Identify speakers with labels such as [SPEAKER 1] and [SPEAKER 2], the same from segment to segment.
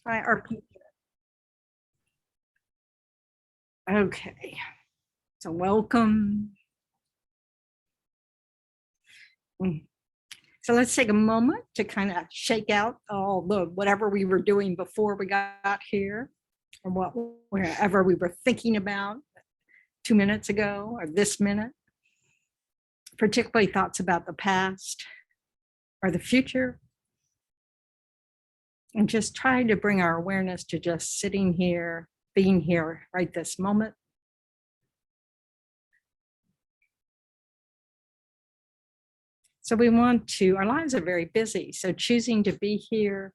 [SPEAKER 1] Hi, RP. Okay, so welcome. So let's take a moment to kind of shake out all the whatever we were doing before we got here, or wherever we were thinking about 2 minutes ago or this minute, particularly thoughts about the past or the future. And just try to bring our awareness to just sitting here, being here right this moment. So we want to, our lives are very busy. So choosing to be here,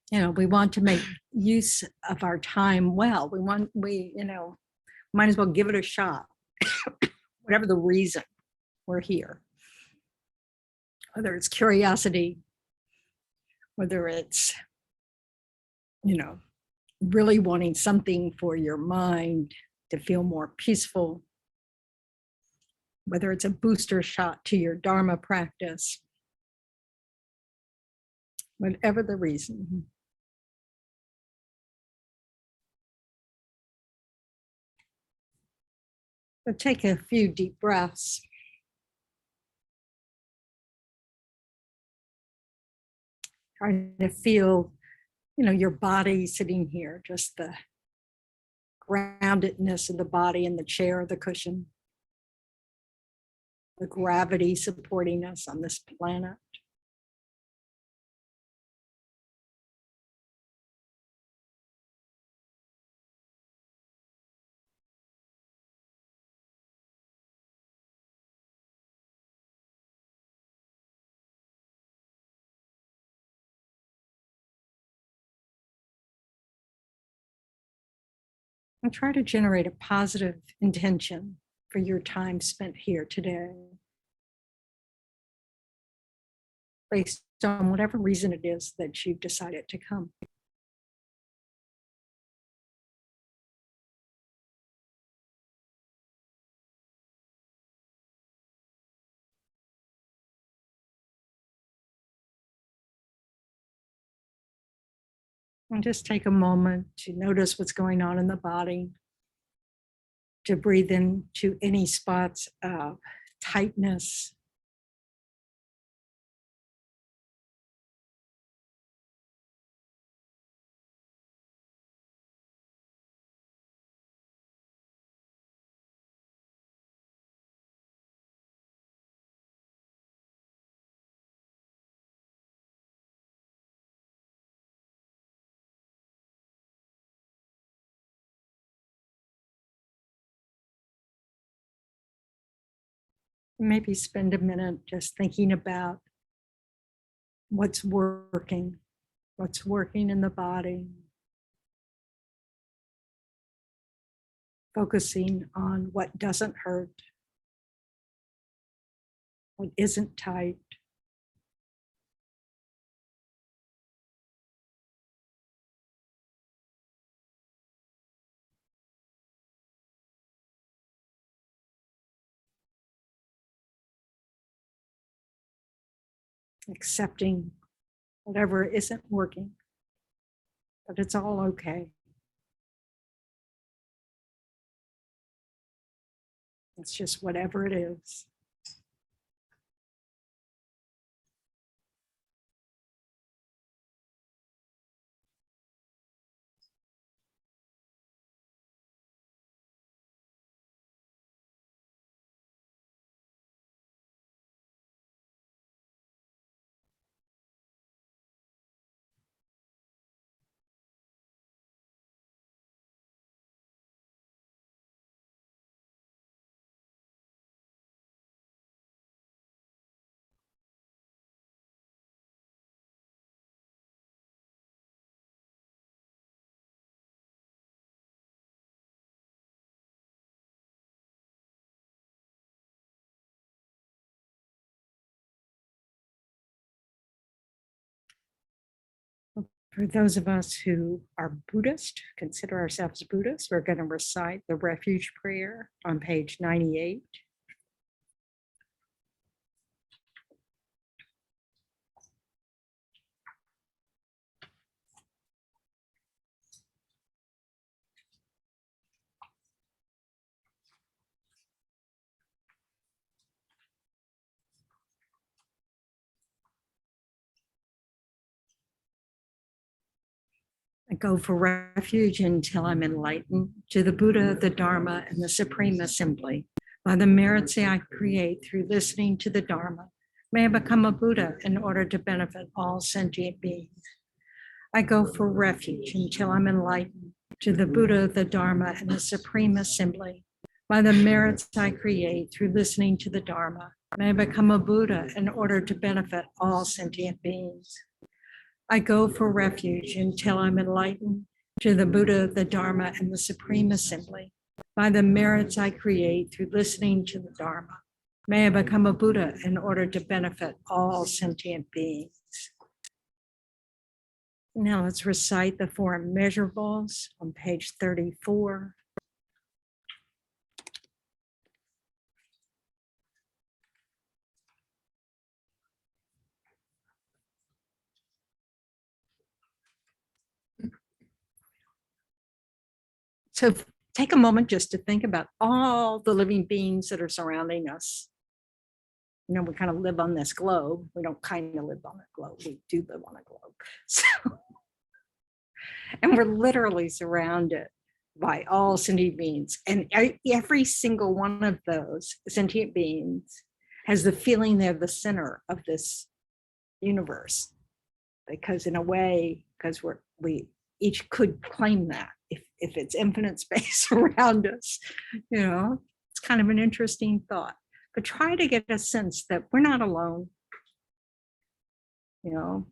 [SPEAKER 1] we want to make use of our time well. We might as well give it a shot, whatever the reason we're here. Whether it's curiosity, whether it's, really wanting something for your mind to feel more peaceful, whether it's a booster shot to your Dharma practice, whatever the reason. But take a few deep breaths. Try to feel, your body sitting here, just the groundedness of the body in the chair or the cushion, the gravity supporting us on this planet. And try to generate a positive intention for your time spent here today, based on whatever reason it is that you've decided to come. And just take a moment to notice what's going on in the body, to breathe into any spots of tightness, maybe spend a minute just thinking about what's working in the body, focusing on what doesn't hurt, what isn't tight. Accepting whatever isn't working, but it's all okay. It's just whatever it is. For those of us who are Buddhist, consider ourselves Buddhist, we're going to recite the refuge prayer on page 98. I go for refuge until I'm enlightened to the Buddha, the Dharma, and the Supreme Assembly. By the merits I create through listening to the Dharma, may I become a Buddha in order to benefit all sentient beings. I go for refuge until I'm enlightened to the Buddha, the Dharma, and the Supreme Assembly. By the merits I create through listening to the Dharma, may I become a Buddha in order to benefit all sentient beings. I go for refuge until I'm enlightened to the Buddha, the Dharma, and the Supreme Assembly. By the merits I create through listening to the Dharma, may I become a Buddha in order to benefit all sentient beings. Now let's recite the four immeasurables on page 34. So take a moment just to think about all the living beings that are surrounding us. You know, we kind of live on this globe. We don't kind of live on a globe. We do live on a globe. So, and we're literally surrounded by all sentient beings. And every single one of those sentient beings has the feeling they're the center of this universe. Because in a way, because we each could claim that if it's infinite space around us, you know, it's kind of an interesting thought. But try to get a sense that we're not alone, you know.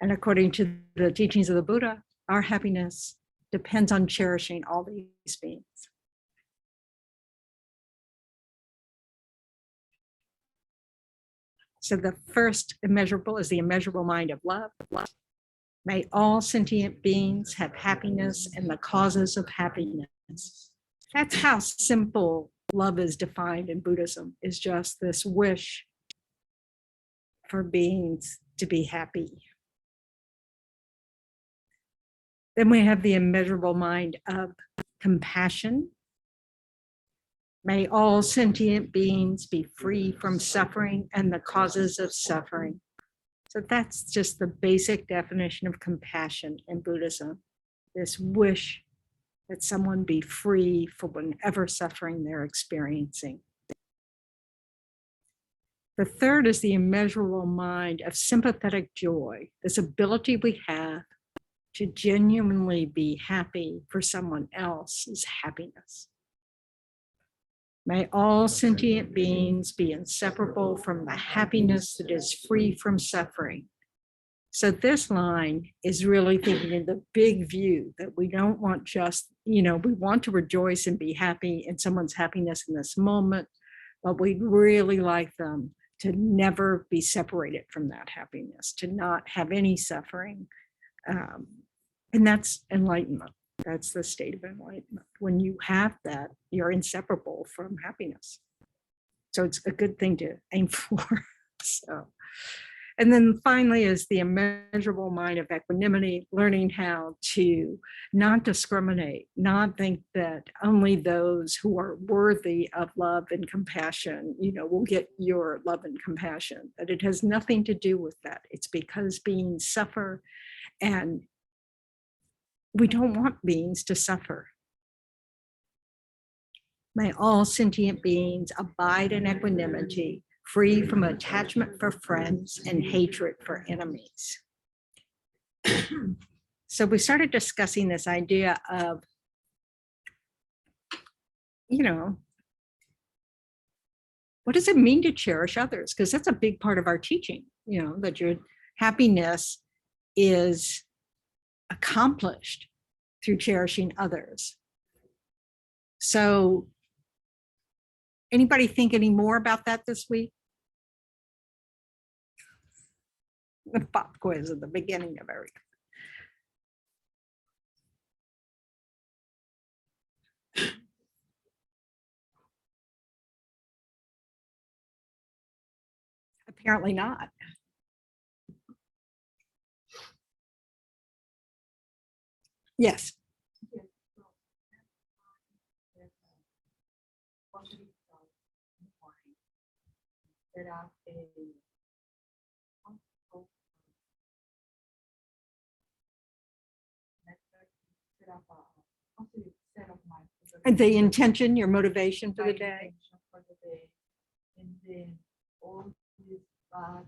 [SPEAKER 1] And according to the teachings of the Buddha, our happiness depends on cherishing all these beings. So the first immeasurable is the immeasurable mind of love. May all sentient beings have happiness and the causes of happiness. That's how simple love is defined in Buddhism, is just this wish for beings to be happy. Then we have the immeasurable mind of compassion. May all sentient beings be free from suffering and the causes of suffering. So that's just the basic definition of compassion in Buddhism, this wish that someone be free from whatever suffering they're experiencing. The third is the immeasurable mind of sympathetic joy, this ability we have to genuinely be happy for someone else's happiness. May all sentient beings be inseparable from the happiness that is free from suffering. So this line is really thinking in the big view that we don't want just, you know, we want to rejoice and be happy in someone's happiness in this moment, but we'd really like them to never be separated from that happiness, to not have any suffering. And that's enlightenment. That's the state of enlightenment. When you have that, you're inseparable from happiness. So it's a good thing to aim for. So, and then finally is the immeasurable mind of equanimity, learning how to not discriminate, not think that only those who are worthy of love and compassion, you know, will get your love and compassion, that it has nothing to do with that. It's because beings suffer, and we don't want beings to suffer. May all sentient beings abide in equanimity, free from attachment for friends and hatred for enemies. So we started discussing this idea of, you know, what does it mean to cherish others? Because that's a big part of our teaching, you know, that your happiness is accomplished through cherishing others. So anybody think any more about that this week? The pop quiz at the beginning of everything. Apparently not. Yes.
[SPEAKER 2] have a positive set of mind.
[SPEAKER 1] And the intention, your motivation for the day.
[SPEAKER 2] For the day. And then all these bad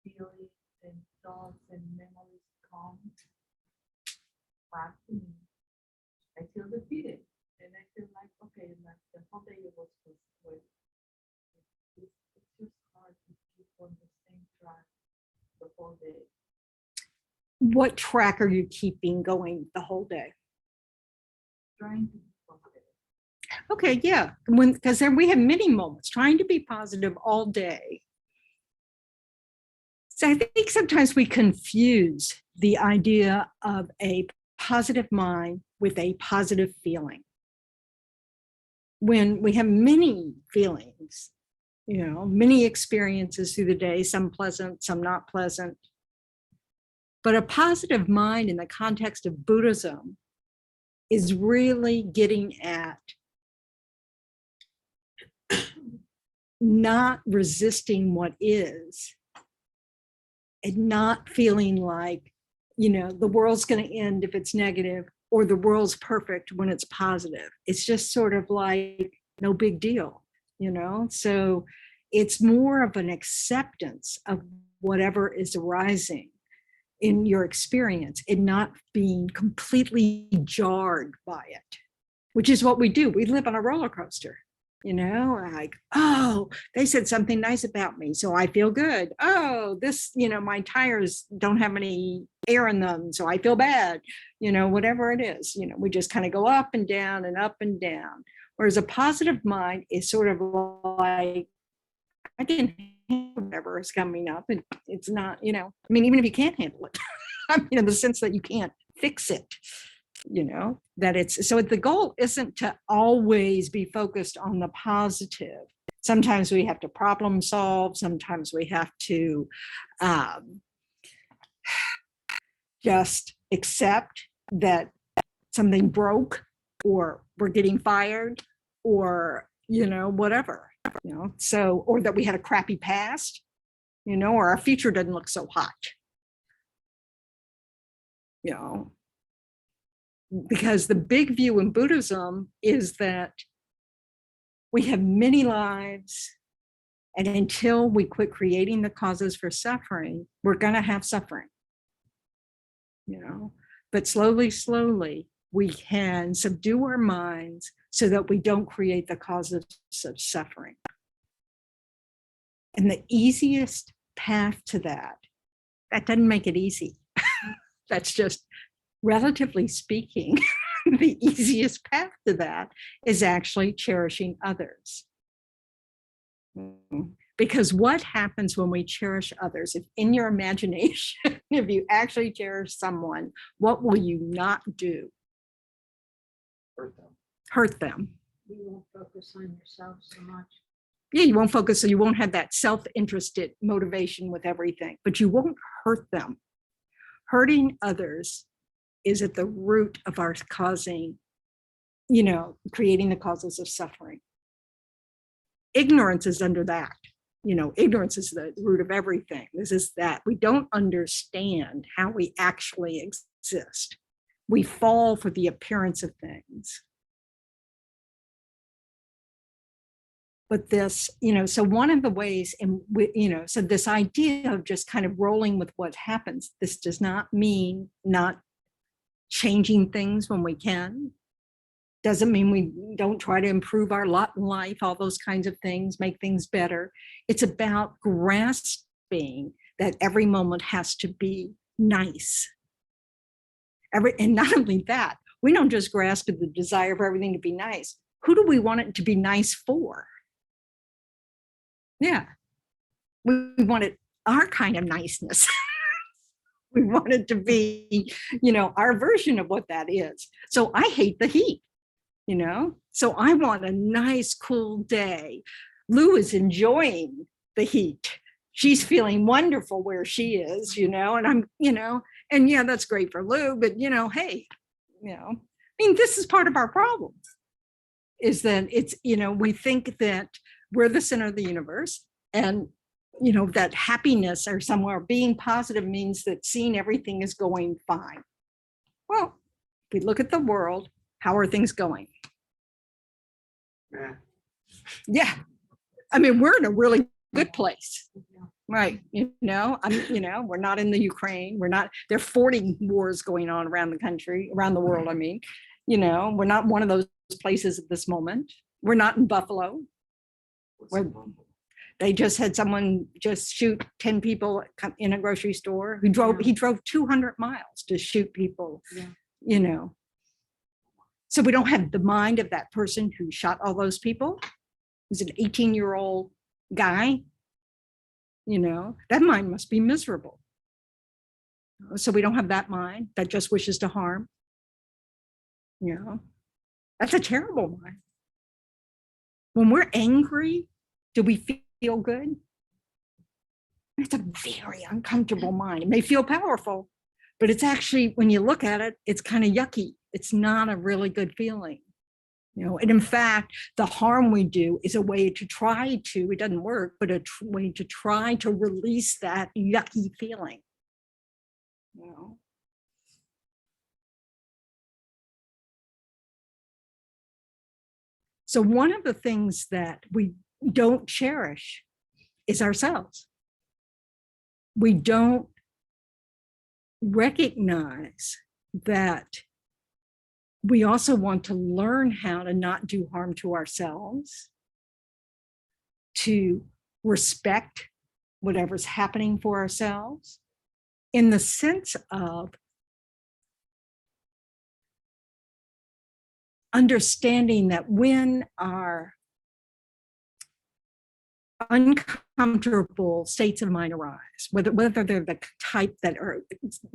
[SPEAKER 2] feelings and thoughts and memories come back to me. I feel defeated. And I feel like, okay, like the whole day it was with it's just hard to keep on the same track the whole day.
[SPEAKER 1] What track are you keeping going the whole day?
[SPEAKER 2] Trying to be positive.
[SPEAKER 1] Okay, yeah. Because then we have many moments trying to be positive all day. So I think sometimes we confuse the idea of a positive mind with a positive feeling. When we have many feelings, many experiences through the day, some pleasant, some not pleasant. But a positive mind in the context of Buddhism is really getting at not resisting what is and not feeling like, the world's going to end if it's negative or the world's perfect when it's positive. It's just sort of like no big deal, So it's more of an acceptance of whatever is arising in your experience and not being completely jarred by it, which is what we do. We live on a roller coaster, like, oh, they said something nice about me, so I feel good. Oh, this, my tires don't have any air in them, so I feel bad, whatever it is, we just kind of go up and down and up and down. Whereas a positive mind is sort of like, I can handle whatever is coming up, and it's not, even if you can't handle it, in the sense that you can't fix it, that it's, so the goal isn't to always be focused on the positive. Sometimes we have to problem solve. Sometimes we have to just accept that something broke, or we're getting fired, or, whatever. So, or that we had a crappy past, or our future doesn't look so hot, because the big view in Buddhism is that we have many lives, and until we quit creating the causes for suffering, we're going to have suffering, but slowly, we can subdue our minds so that we don't create the causes of suffering. And the easiest path to that doesn't make it easy. That's just, relatively speaking, the easiest path to that is actually cherishing others. Because what happens when we cherish others? If in your imagination, if you actually cherish someone, what will you not do? Hurt them.
[SPEAKER 3] You won't focus on yourself so much.
[SPEAKER 1] Yeah, you won't focus, so you won't have that self-interested motivation with everything, but you won't hurt them. Hurting others is at the root of our causing, creating the causes of suffering. Ignorance is under that. Ignorance is the root of everything. This is that we don't understand how we actually exist. We fall for the appearance of things. But this, so one of the ways, and so this idea of just kind of rolling with what happens, this does not mean not changing things when we can. Doesn't mean we don't try to improve our lot in life, all those kinds of things, make things better. It's about grasping that every moment has to be nice. And not only that, we don't just grasp the desire for everything to be nice. Who do we want it to be nice for? Yeah, we wanted our kind of niceness. We want it to be, our version of what that is. So I hate the heat, so I want a nice, cool day. Lou is enjoying the heat. She's feeling wonderful where she is, and I'm, and yeah, that's great for Lou, but, hey, this is part of our problem, is that it's, we think that we're the center of the universe, and that happiness or somewhere being positive means that seeing everything is going fine. Well, we look at the world, how are things going? Yeah. I mean, we're in a really good place. Right. We're not in the Ukraine. There are 40 wars going on around the country, around the world. I mean, we're not one of those places at this moment. We're not in Buffalo. They just had someone just shoot 10 people in a grocery store he drove 200 miles to shoot people, So we don't have the mind of that person who shot all those people. He's an 18-year-old guy. That mind must be miserable. So we don't have that mind that just wishes to harm. That's a terrible mind. When we're angry, do we feel good? It's a very uncomfortable mind. It may feel powerful, but it's actually, when you look at it, it's kind of yucky. It's not a really good feeling. And in fact, the harm we do is a way to try to, it doesn't work, but a way to try to release that yucky feeling. So one of the things that we don't cherish is ourselves. We don't recognize that we also want to learn how to not do harm to ourselves, to respect whatever's happening for ourselves, in the sense of understanding that when our uncomfortable states of mind arise, whether they're the type that are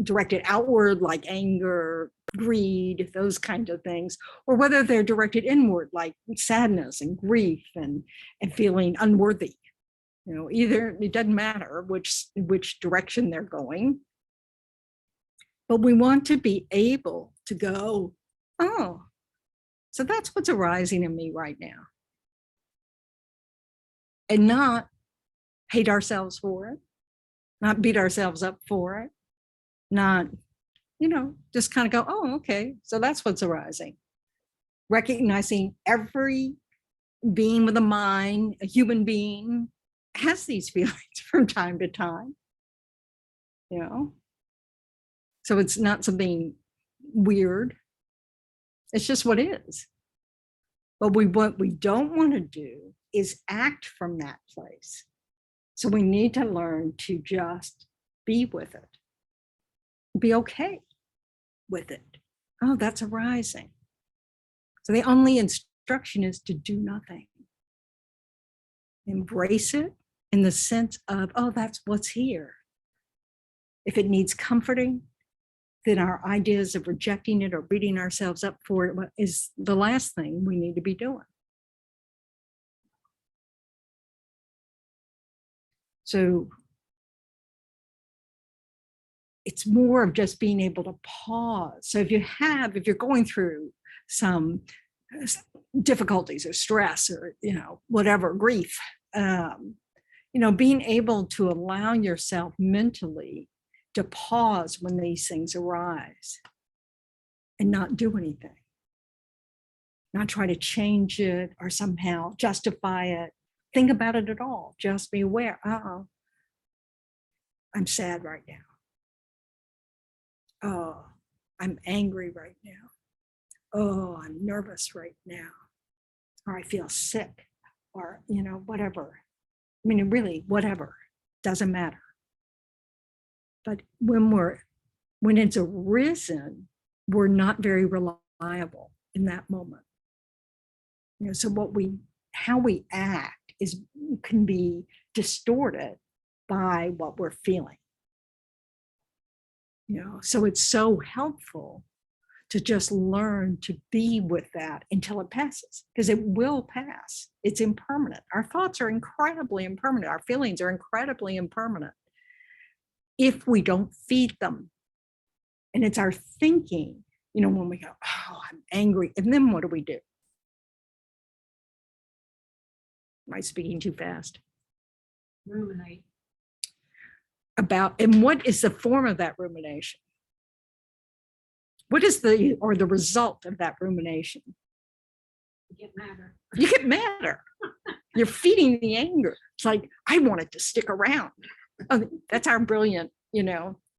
[SPEAKER 1] directed outward, like anger, greed, those kinds of things, or whether they're directed inward, like sadness and grief and feeling unworthy. Either, it doesn't matter which direction they're going. But we want to be able to go, oh, so that's what's arising in me right now. And not hate ourselves for it, not beat ourselves up for it, not, just kind of go, oh, okay, so that's what's arising. Recognizing every being with a mind, a human being, has these feelings from time to time, So it's not something weird. It's just what is. But what we don't want to do is act from that place. So we need to learn to just be with it, be okay with it. Oh, that's arising. So the only instruction is to do nothing. Embrace it in the sense of, oh, that's what's here. If it needs comforting, then our ideas of rejecting it or beating ourselves up for it is the last thing we need to be doing. So it's more of just being able to pause. So if you're going through some difficulties or stress or, whatever, grief, being able to allow yourself mentally to pause when these things arise and not do anything, not try to change it or somehow justify it, think about it at all, just be aware, I'm sad right now. Oh, I'm angry right now. Oh, I'm nervous right now. Or I feel sick, or, whatever. I mean, really, whatever, doesn't matter. But when it's arisen, we're not very reliable in that moment. So how we act can be distorted by what we're feeling. So it's so helpful to just learn to be with that until it passes, because it will pass. It's impermanent. Our thoughts are incredibly impermanent. Our feelings are incredibly impermanent if we don't feed them. And it's our thinking, when we go, oh, I'm angry. And then what do we do? Am I speaking too fast?
[SPEAKER 3] Ruminate.
[SPEAKER 1] And what is the form of that rumination? What is the result of that rumination?
[SPEAKER 3] You get madder.
[SPEAKER 1] You get madder. You're feeding the anger. It's like, I want it to stick around. Oh, that's our brilliant,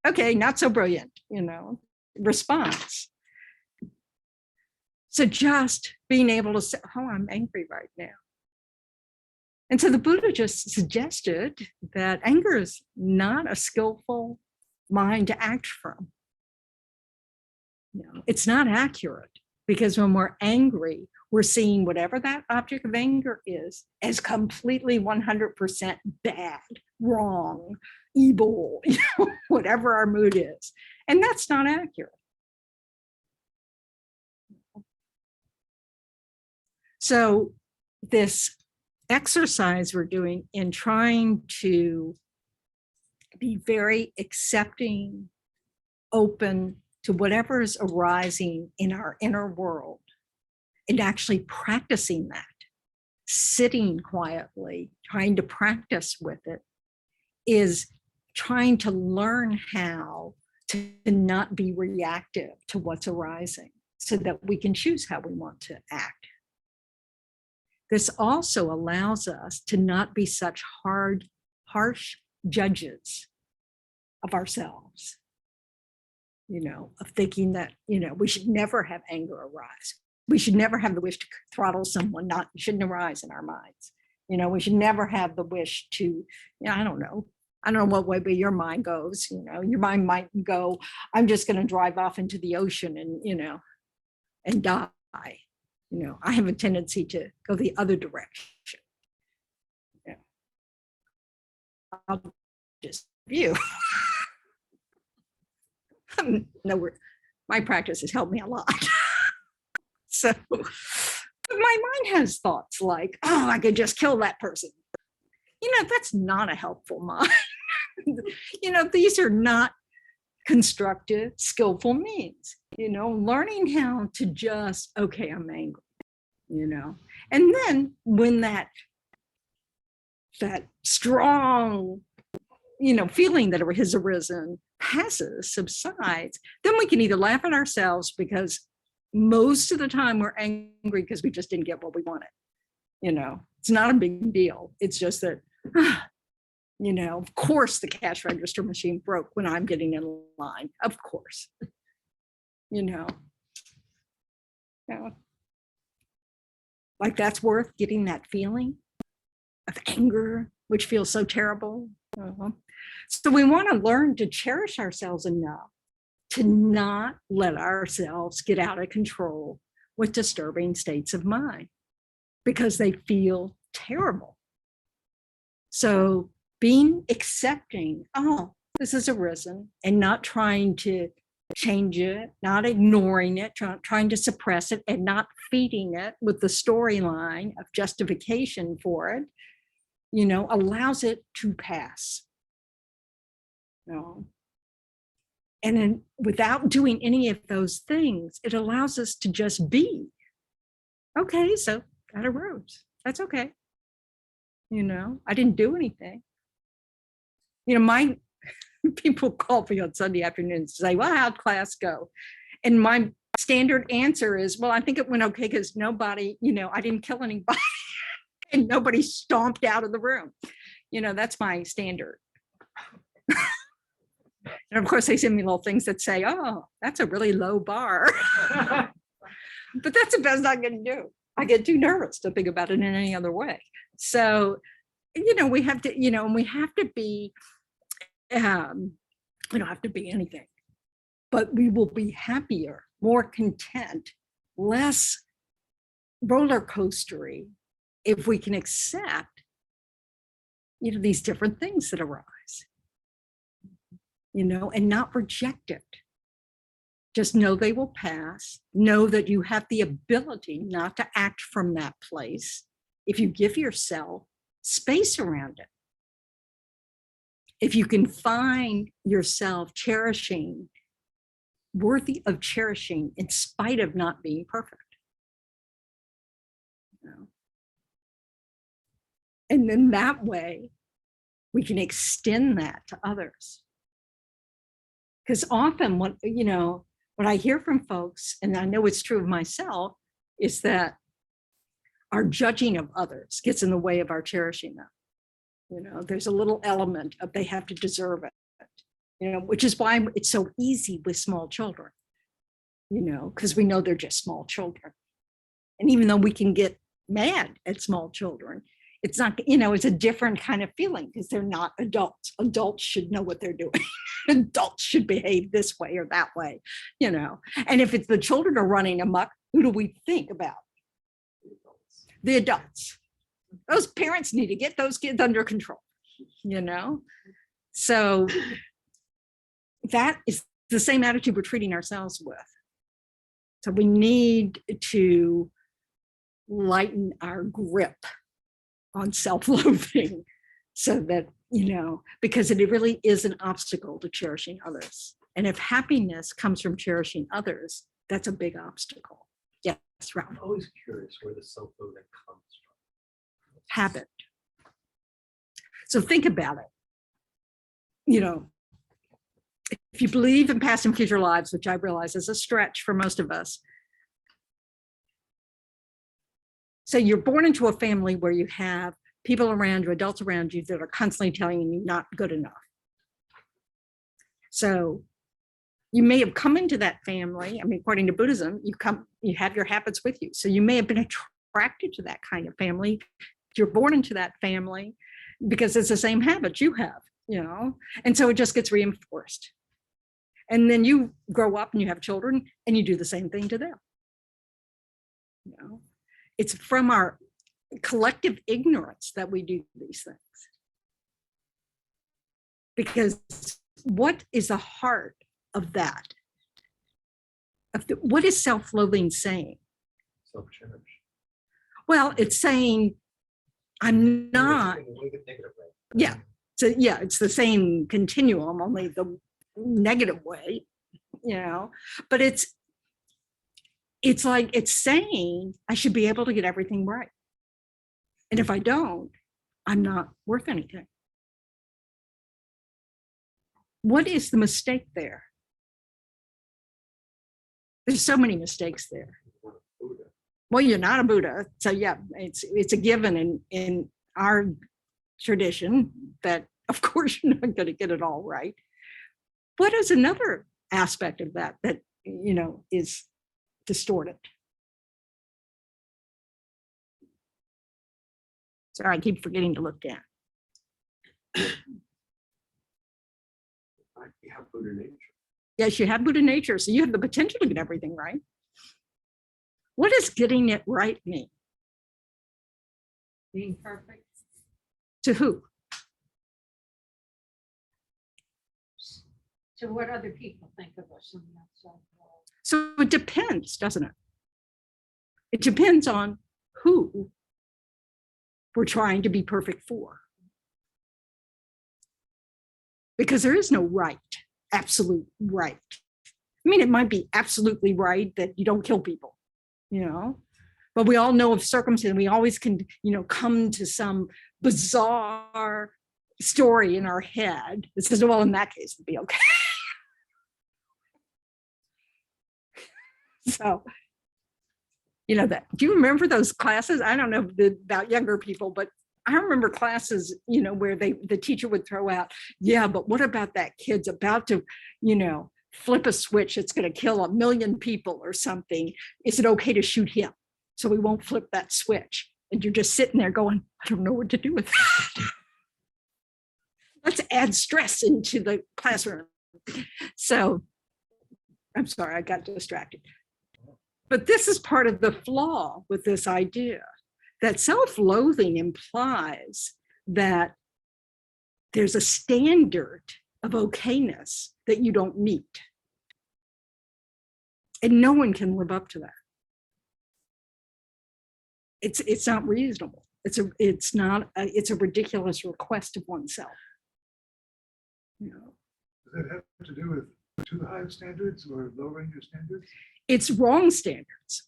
[SPEAKER 1] okay, not so brilliant, response. So just being able to say, oh, I'm angry right now. And so the Buddha just suggested that anger is not a skillful mind to act from. It's not accurate, because when we're angry, we're seeing whatever that object of anger is as completely 100% bad, wrong, evil, whatever our mood is. And that's not accurate. So this exercise we're doing in trying to be very accepting, open to whatever is arising in our inner world, and actually practicing that, sitting quietly, trying to practice with it, is trying to learn how to not be reactive to what's arising so that we can choose how we want to act. This also allows us to not be such harsh judges of ourselves, of thinking that, we should never have anger arise. We should never have the wish to throttle someone, shouldn't arise in our minds. We should never have the wish to, I don't know what way but your mind goes. Your mind might go, I'm just going to drive off into the ocean and die. I have a tendency to go the other direction. I'll just view. No, my practice has helped me a lot. So my mind has thoughts like, oh, I could just kill that person. That's not a helpful mind. These are not constructive, skillful means, learning how to just, okay, I'm angry, and then when that strong, feeling that has arisen passes, subsides, then we can either laugh at ourselves, because most of the time we're angry because we just didn't get what we wanted. It's not a big deal. It's just that, of course the cash register machine broke when I'm getting in line, of course, like that's worth getting that feeling of anger, which feels so terrible. So we want to learn to cherish ourselves enough to not let ourselves get out of control with disturbing states of mind, because they feel terrible. So being accepting, oh, this has arisen, and not trying to change it, not ignoring it, trying to suppress it, and not feeding it with the storyline of justification for it, allows it to pass. And then without doing any of those things, it allows us to just be. Okay, so that arose. That's okay. I didn't do anything. My people call me on Sunday afternoons to say, well, how'd class go? And my standard answer is, well, I think it went okay because nobody, I didn't kill anybody and nobody stomped out of the room. That's my standard. And of course, they send me little things that say, oh, that's a really low bar. But that's the best I can do. I get too nervous to think about it in any other way. So, we have to, and we have to be, we don't have to be anything, but we will be happier, more content, less roller coastery if we can accept, these different things that arise. And not reject it. Just know they will pass. Know that you have the ability not to act from that place if you give yourself space around it. If you can find yourself worthy of cherishing in spite of not being perfect. And then that way, we can extend that to others. Because often when what I hear from folks, and I know it's true of myself, is that our judging of others gets in the way of our cherishing them. You know, there's a little element of they have to deserve it, you know, which is why it's so easy with small children, you know, because we know they're just small children. And even though we can get mad at small children, it's not, you know, it's a different kind of feeling because they're not adults. Adults should know what they're doing. Adults should behave this way or that way, you know. And if it's the children are running amok, who do we think about? The adults. Those parents need to get those kids under control, you know? So that is the same attitude we're treating ourselves with. So we need to lighten our grip on self-loathing so that, you know, because it really is an obstacle to cherishing others. And if happiness comes from cherishing others, that's a big obstacle. Yes, Ralph.
[SPEAKER 4] I'm always curious where the self-loathing comes from.
[SPEAKER 1] Habit. So think about it. You know, if you believe in past and future lives, which I realize is a stretch for most of us. So you're born into a family where you have people around you, adults around you that are constantly telling you you're not good enough. So you may have come into that family. I mean, according to Buddhism, you have your habits with you. So you may have been attracted to that kind of family. You're born into that family because it's the same habits you have, you know, and so it just gets reinforced. And then you grow up and you have children and you do the same thing to them. You know, it's from our collective ignorance that we do these things. Because what is the heart of that? What is self-loathing saying?
[SPEAKER 4] Self-cherish.
[SPEAKER 1] Well, it's saying, I'm not, yeah. So yeah, it's the same continuum, only the negative way, you know, but it's like, it's saying I should be able to get everything right. And if I don't, I'm not worth anything. What is the mistake there? There's so many mistakes there. Well, you're not a Buddha. So yeah, it's a given in our tradition that of course you're not going to get it all right. What is another aspect of that you know is distorted? Sorry, I keep forgetting to look down.
[SPEAKER 4] You have Buddha nature.
[SPEAKER 1] Yes, you have Buddha nature, so you have the potential to get everything right. What does getting it right mean?
[SPEAKER 3] Being perfect.
[SPEAKER 1] To who?
[SPEAKER 3] To what other people think of us in that self-world.
[SPEAKER 1] So it depends, doesn't it? It depends on who we're trying to be perfect for. Because there is no right, absolute right. I mean, it might be absolutely right that you don't kill people, you know, but we all know of circumstances. We always can, you know, come to some bizarre story in our head that says, well, in that case, it'd be okay. So, you know, that, do you remember those classes? I don't know about younger people, but I remember classes, you know, where the teacher would throw out, yeah, but what about that kid's about to, you know, flip a switch, it's going to kill 1 million people or something. Is it okay to shoot him? So we won't flip that switch. And you're just sitting there going, I don't know what to do with that. Let's add stress into the classroom. So I'm sorry, I got distracted. But this is part of the flaw with this idea that self-loathing implies that there's a standard of okayness that you don't meet. And no one can live up to that. It's not reasonable. It's a ridiculous request of oneself. You know,
[SPEAKER 5] Does that have to do with too high standards or lowering your standards?
[SPEAKER 1] it's wrong standards.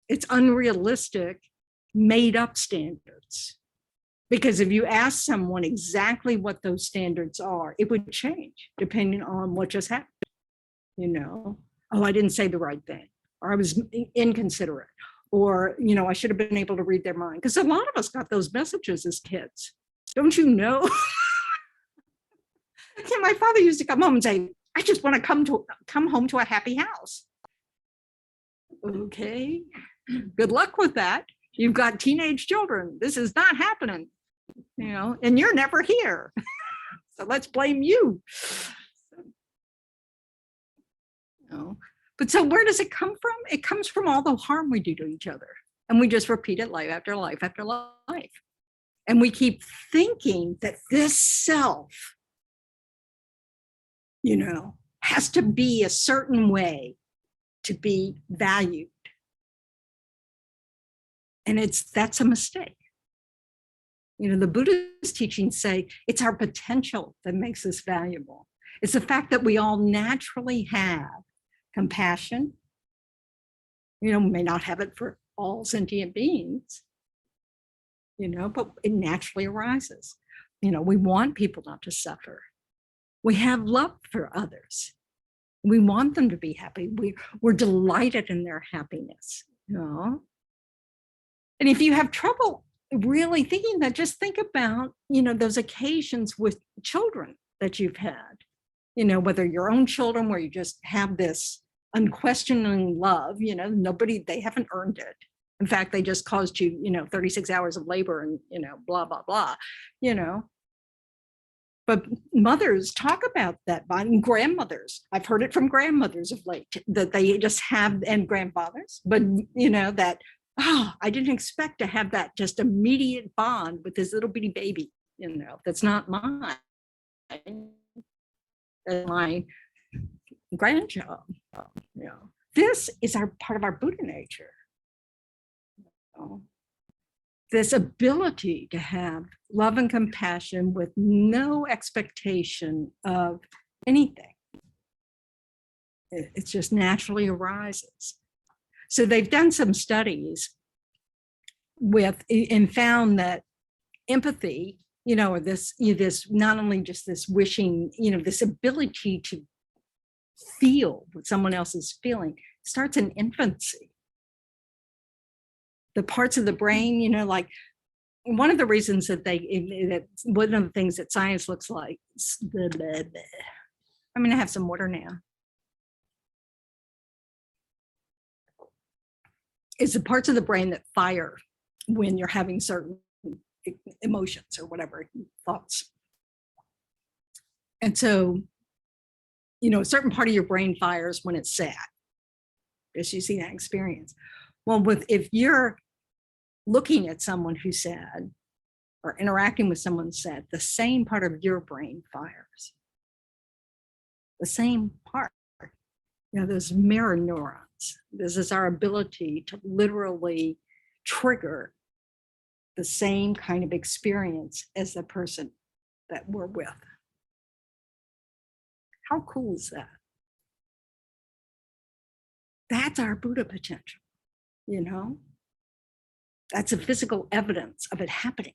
[SPEAKER 1] It's unrealistic, made up standards. Because if you ask someone exactly what those standards are, it would change depending on what just happened. You know, oh, I didn't say the right thing, or I was inconsiderate, or, I should have been able to read their mind. Because a lot of us got those messages as kids. Don't you know? My father used to come home and say, I just want to come home to a happy house. Okay, good luck with that. You've got teenage children. This is not happening, and you're never here. So let's blame you. But so where does it come from? It comes from all the harm we do to each other. And we just repeat it life after life after life. And we keep thinking that this self, has to be a certain way to be valued. And that's a mistake. The Buddha's teachings say it's our potential that makes us valuable. It's the fact that we all naturally have compassion. May not have it for all sentient beings, but it naturally arises. We want people not to suffer. We have love for others. We want them to be happy. We're delighted in their happiness. And if you have trouble really thinking that, just think about, those occasions with children that you've had, whether your own children where you just have this unquestioning love, they haven't earned it. In fact, they just caused you, 36 hours of labor and, blah, blah, blah, But mothers talk about that, and grandmothers. I've heard it from grandmothers of late that they just have, and grandfathers, but that, I didn't expect to have that just immediate bond with this little bitty baby, that's not mine. That's my grandchild. This is part of our Buddha nature. This ability to have love and compassion with no expectation of anything. It just naturally arises. So they've done some studies and found that empathy, or this not only just this wishing, this ability to feel what someone else is feeling starts in infancy. The parts of the brain, like one of the reasons that one of the things that science looks like, I'm going to have some water now, is the parts of the brain that fire when you're having certain emotions or whatever, thoughts. And so, a certain part of your brain fires when it's sad, because you see that experience. Well, if you're looking at someone who's sad or interacting with someone sad, the same part of your brain fires. The same part. Those mirror neurons. This is our ability to literally trigger the same kind of experience as the person that we're with. How cool is that? That's our Buddha potential, That's a physical evidence of it happening.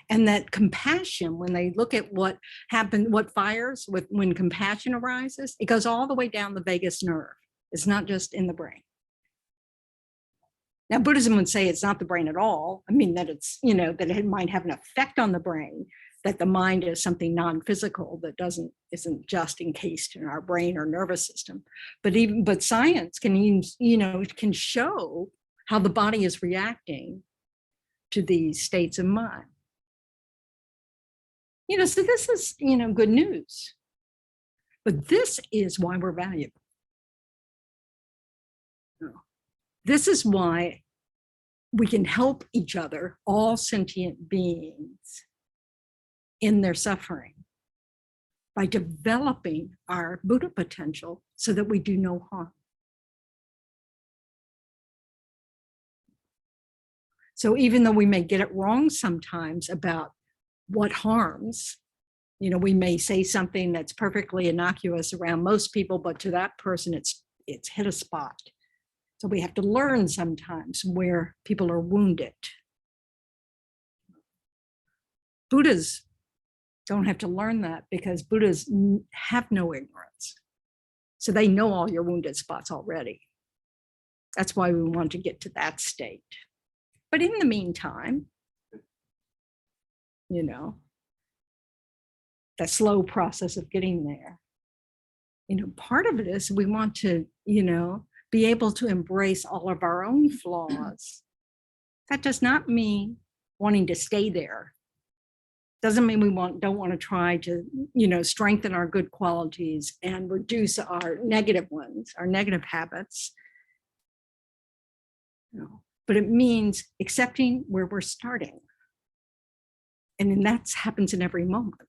[SPEAKER 1] And that compassion, when they look at what happened, what fires when compassion arises, it goes all the way down the vagus nerve. It's not just in the brain. Now, Buddhism would say it's not the brain at all. I mean, that it's, that it might have an effect on the brain, that the mind is something non-physical that isn't just encased in our brain or nervous system. But science can, can show how the body is reacting to these states of mind. So this is, good news. But this is why we're valuable. This is why we can help each other, all sentient beings, in their suffering, by developing our Buddha potential so that we do no harm. So even though we may get it wrong sometimes about what harms, we may say something that's perfectly innocuous around most people, but to that person, it's hit a spot. So we have to learn sometimes where people are wounded. Buddhas don't have to learn that because Buddhas have no ignorance. So they know all your wounded spots already. That's why we want to get to that state. But in the meantime, you know, that slow process of getting there, you know, part of it is we want to, you know, be able to embrace all of our own flaws. That does not mean wanting to stay there. Doesn't mean we don't want to try to, you know, strengthen our good qualities and reduce our negative ones, our negative habits. You know, but it means accepting where we're starting. And then that happens in every moment.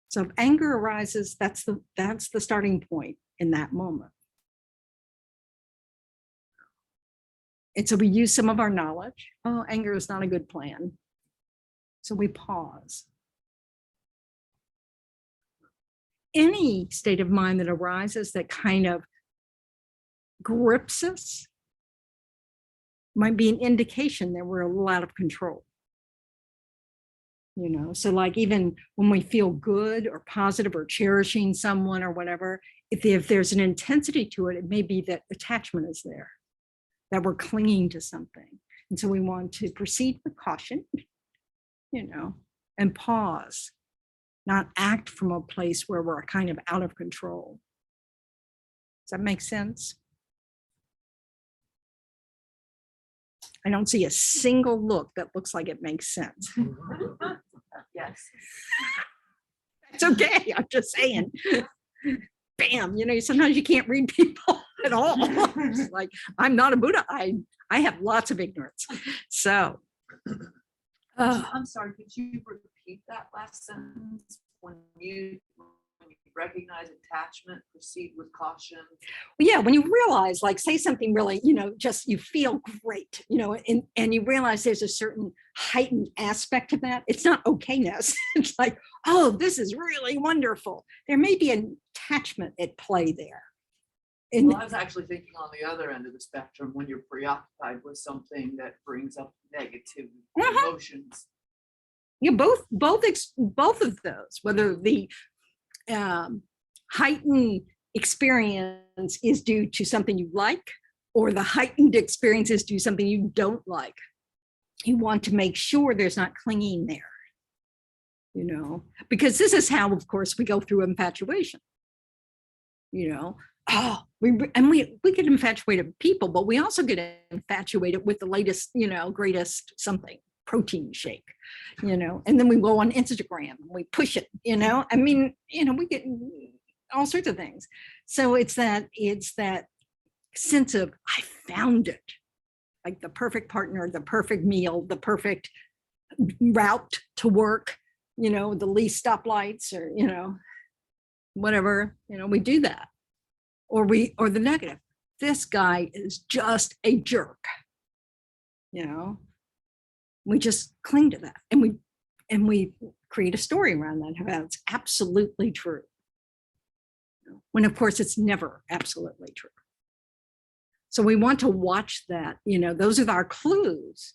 [SPEAKER 1] So if anger arises, that's the starting point in that moment. And so we use some of our knowledge. Oh, anger is not a good plan. So we pause. Any state of mind that arises that kind of grips us might be an indication that we're a little out of control. You know, so like even when we feel good or positive or cherishing someone or whatever, if there's an intensity to it, it may be that attachment is there, that we're clinging to something. And so we want to proceed with caution, you know, and pause, not act from a place where we're kind of out of control. Does that make sense? I don't see a single look that looks like it makes sense.
[SPEAKER 2] Yes.
[SPEAKER 1] It's okay, I'm just saying. Bam, you know, sometimes you can't read people at all. It's like, I'm not a Buddha, I have lots of ignorance. So.
[SPEAKER 2] I'm sorry, could you repeat that last sentence? When you recognize attachment, proceed with caution.
[SPEAKER 1] Yeah, when you realize, like, say something really, you know, just you feel great, you know, and you realize there's a certain heightened aspect to that. It's not okayness. It's like, oh, this is really wonderful. There may be an attachment at play there. And
[SPEAKER 2] Well, I was actually thinking on the other end of the spectrum, when you're preoccupied with something that brings up negative emotions.
[SPEAKER 1] you both of those, whether the heightened experience is due to something you like, or the heightened experience is due to something you don't like. You want to make sure there's not clinging there, you know, because this is how, of course, we go through infatuation. You know, oh, we get infatuated with people, but we also get infatuated with the latest, you know, greatest something, protein shake, you know, and then we go on Instagram and we push it, you know, I mean, you know, we get all sorts of things. So it's that sense of, I found it, like the perfect partner, the perfect meal, the perfect route to work, you know, the least stoplights, or, you know, whatever, you know, we do that. Or the negative, this guy is just a jerk, you know. We just cling to that, and we create a story around that about it's absolutely true, when of course it's never absolutely true. So we want to watch that, you know, those are our clues.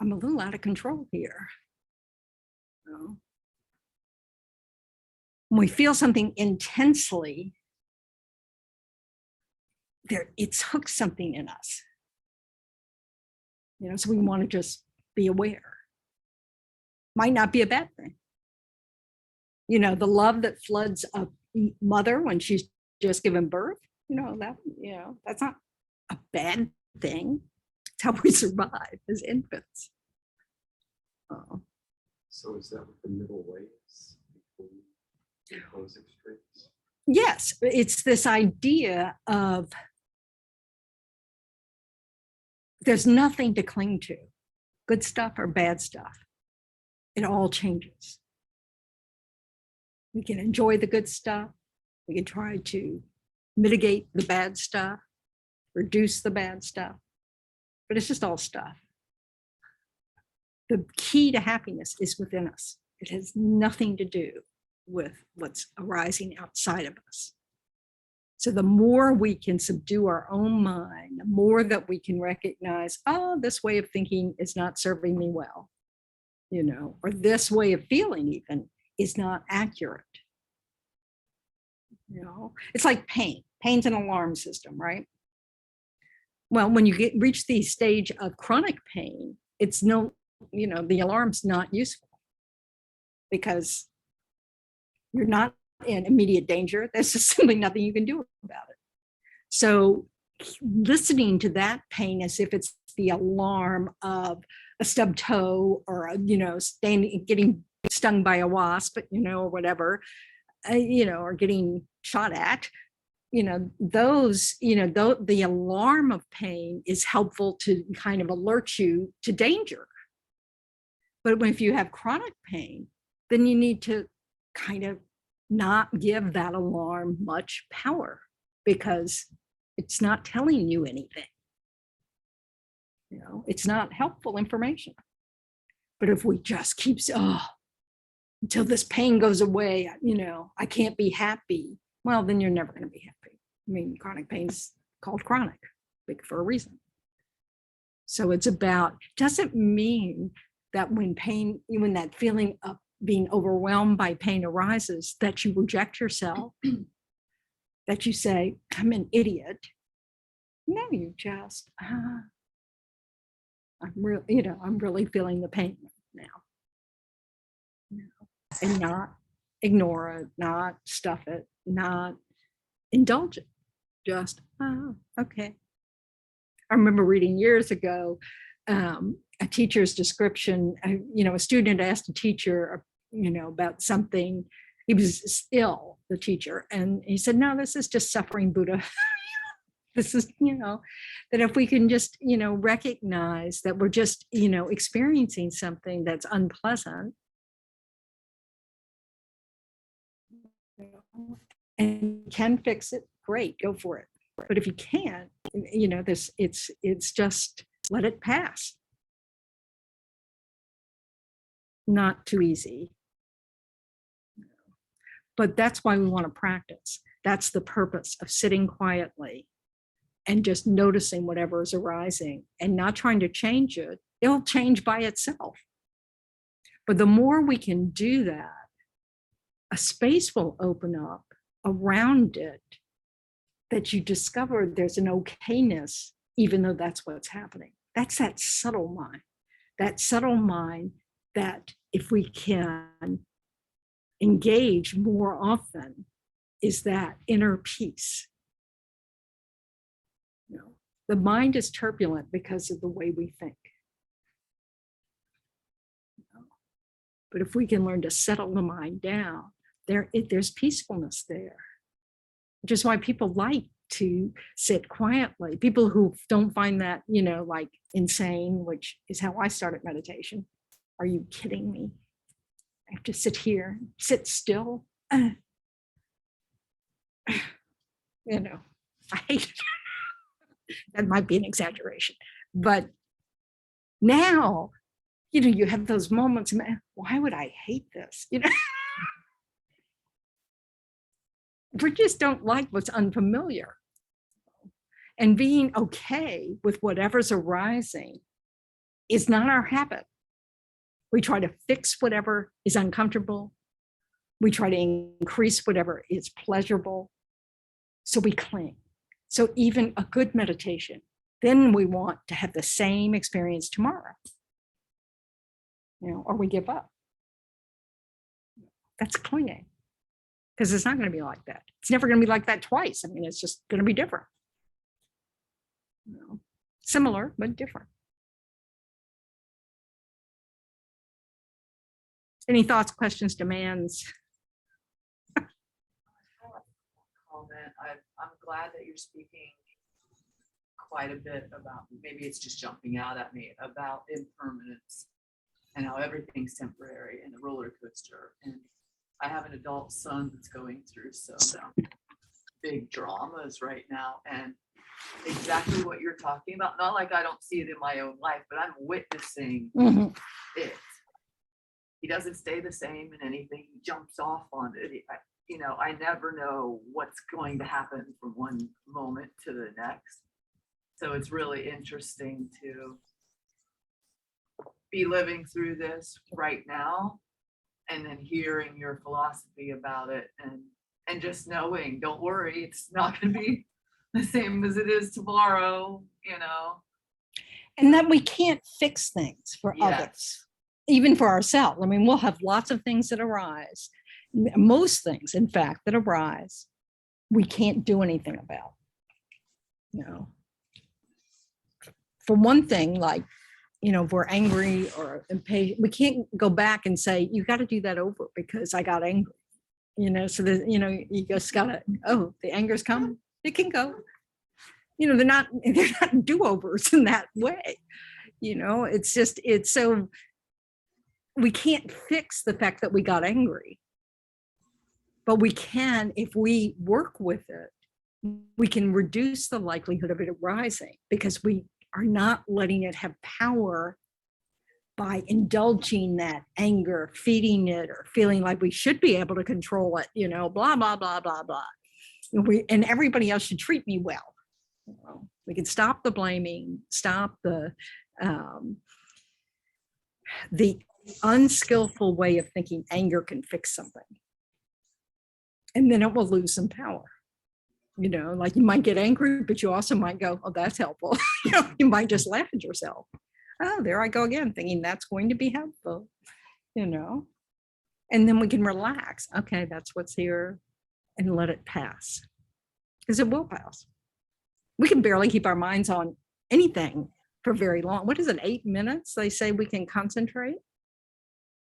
[SPEAKER 1] I'm a little out of control here. You know? When we feel something intensely, it's hooked something in us. You know, so we want to just be aware. Might not be a bad thing. You know, the love that floods a mother when she's just given birth, you know, that's not a bad thing. It's how we survive as infants.
[SPEAKER 4] So is that what the middle way is between those extremes?
[SPEAKER 1] Yes, it's this idea of there's nothing to cling to, good stuff or bad stuff. It all changes. We can enjoy the good stuff. We can try to mitigate the bad stuff, reduce the bad stuff, but it's just all stuff. The key to happiness is within us. It has nothing to do with what's arising outside of us. So the more we can subdue our own mind, the more that we can recognize, oh, this way of thinking is not serving me well, you know, or this way of feeling even is not accurate. You know, it's like pain. Pain's an alarm system, right? Well, when you reach the stage of chronic pain, it's no, you know, the alarm's not useful because you're not in immediate danger. There's just simply nothing you can do about it. So listening to that pain as if it's the alarm of a stubbed toe or a, you know, getting stung by a wasp, you know, or whatever, you know, or getting shot at, you know, those, you know, the alarm of pain is helpful to kind of alert you to danger. But if you have chronic pain, then you need to kind of not give that alarm much power because it's not telling you anything. You know, it's not helpful information. But if we just keep, until this pain goes away, you know, I can't be happy. Well, then you're never going to be happy. I mean, chronic pain's called chronic for a reason. So it's about, doesn't mean that when that feeling of being overwhelmed by pain arises, that you reject yourself, that you say, I'm an idiot. No, you just, I'm really feeling the pain now. And not ignore it, not stuff it, not indulge it. Just, okay. I remember reading years ago a teacher's description. You know, a student asked a teacher, you know, about something. He was ill, the teacher, and he said, "No, this is just suffering, Buddha." This is, you know, that if we can just, you know, recognize that we're just, you know, experiencing something that's unpleasant, and can fix it, great, go for it. But if you can't, you know, it's just let it pass. Not too easy. But that's why we want to practice. That's the purpose of sitting quietly and just noticing whatever is arising and not trying to change it. It'll change by itself. But the more we can do that, a space will open up around it that you discover there's an okayness, even though that's what's happening. That's that subtle mind that if we can engage more often is that inner peace. You know, the mind is turbulent because of the way we think. But if we can learn to settle the mind down, there's peacefulness there, which is why people like to sit quietly. People who don't find that, you know, like insane, which is how I started meditation. Are you kidding me? I have to sit here, sit still. You know, I hate it. That might be an exaggeration, but now, you know, you have those moments, why would I hate this? You know, we just don't like what's unfamiliar. And being okay with whatever's arising is not our habit. We try to fix whatever is uncomfortable. We try to increase whatever is pleasurable. So we cling. So even a good meditation, then we want to have the same experience tomorrow. You know, or we give up. That's clinging. Because it's not going to be like that. It's never going to be like that twice. I mean, it's just going to be different. You know, similar, but different. Any thoughts, questions, demands?
[SPEAKER 2] Comment. I'm glad that you're speaking quite a bit about, maybe it's just jumping out at me, about impermanence and how everything's temporary and a roller coaster. And I have an adult son that's going through some big dramas right now, and exactly what you're talking about, not like I don't see it in my own life, but I'm witnessing it. He doesn't stay the same in anything. He jumps off on it. You know, I never know what's going to happen from one moment to the next. So it's really interesting to be living through this right now and then hearing your philosophy about it And just knowing, don't worry, it's not gonna be the same as it is tomorrow, you know?
[SPEAKER 1] And that we can't fix things for others,
[SPEAKER 2] Yes.
[SPEAKER 1] even for ourselves. I mean, we'll have lots of things that arise. Most things, in fact, that arise, we can't do anything about. You know, for one thing, like, you know, if we're angry or impatient, we can't go back and say, you got to do that over because I got angry. You know, so that, you know, you just gotta, oh, the anger's come, it can go. You know, they're not do-overs in that way. You know, it's just, it's so, we can't fix the fact that we got angry. But we can, if we work with it, we can reduce the likelihood of it arising because we are not letting it have power by indulging that anger, feeding it, or feeling like we should be able to control it, you know, blah, blah, blah, blah, blah. And everybody else should treat me well. You know, we can stop the blaming, stop the unskillful way of thinking anger can fix something. And then it will lose some power. You know, like you might get angry, but you also might go, oh, that's helpful. You know, you might just laugh at yourself. Oh, there I go again, thinking that's going to be helpful, you know, and then we can relax. Okay, that's what's here, and let it pass, because it will pass. We can barely keep our minds on anything for very long. What is it, 8 minutes? They say we can concentrate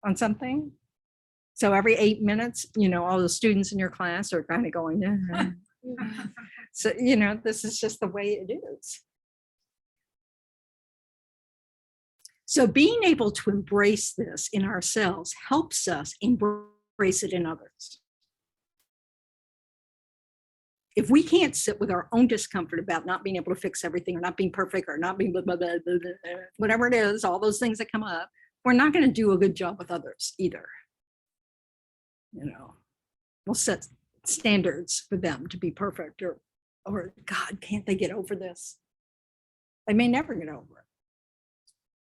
[SPEAKER 1] on something. So every 8 minutes, you know, all the students in your class are kind of going, so, you know, this is just the way it is. So being able to embrace this in ourselves helps us embrace it in others. If we can't sit with our own discomfort about not being able to fix everything or not being perfect or not being blah, blah, blah, blah, blah, whatever it is, all those things that come up, we're not going to do a good job with others either. You know, we'll set standards for them to be perfect or God, can't they get over this? They may never get over it.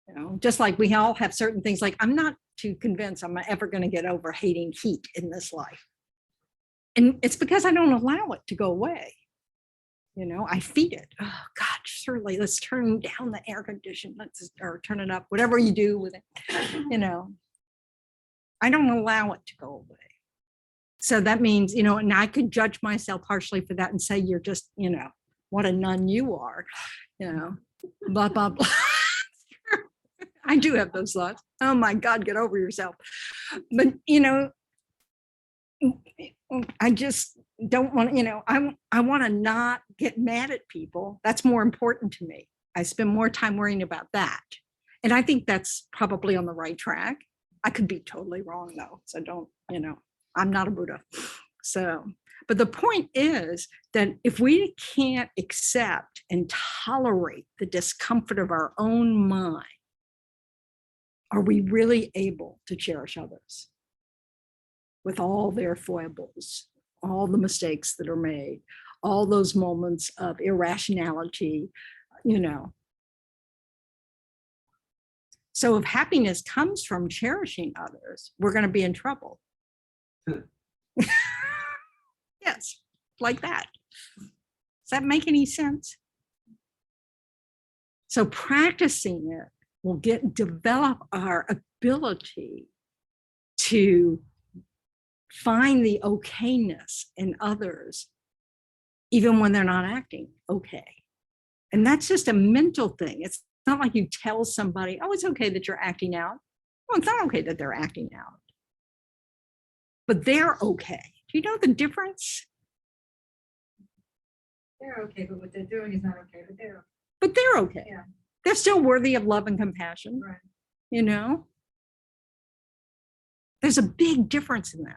[SPEAKER 1] You know, just like we all have certain things, like I'm not too convinced I'm ever going to get over hating heat in this life. And it's because I don't allow it to go away. You know, I feed it. Oh God, surely let's turn down the air condition, or turn it up, whatever you do with it. You know, I don't allow it to go away. So that means, you know, and I could judge myself harshly for that and say, you're just, you know, what a nun you are, you know, blah, blah, blah. I do have those thoughts. Oh my God, get over yourself. But, you know, I just don't want, you know, I want to not get mad at people. That's more important to me. I spend more time worrying about that. And I think that's probably on the right track. I could be totally wrong though. So don't, you know, I'm not a Buddha. So, but the point is that if we can't accept and tolerate the discomfort of our own mind, are we really able to cherish others with all their foibles, all the mistakes that are made, all those moments of irrationality, you know? So if happiness comes from cherishing others, we're going to be in trouble. Yes, like that. Does that make any sense? So practicing it will develop our ability to find the okayness in others, even when they're not acting okay. And that's just a mental thing. It's not like you tell somebody, oh, it's okay that you're acting out. Well, it's not okay that they're acting out. But they're okay. Do you know the difference?
[SPEAKER 3] They're okay, but what they're doing is not okay, but
[SPEAKER 1] But they're okay.
[SPEAKER 3] Yeah.
[SPEAKER 1] They're still worthy of love and compassion.
[SPEAKER 3] right.
[SPEAKER 1] You know? There's a big difference in that.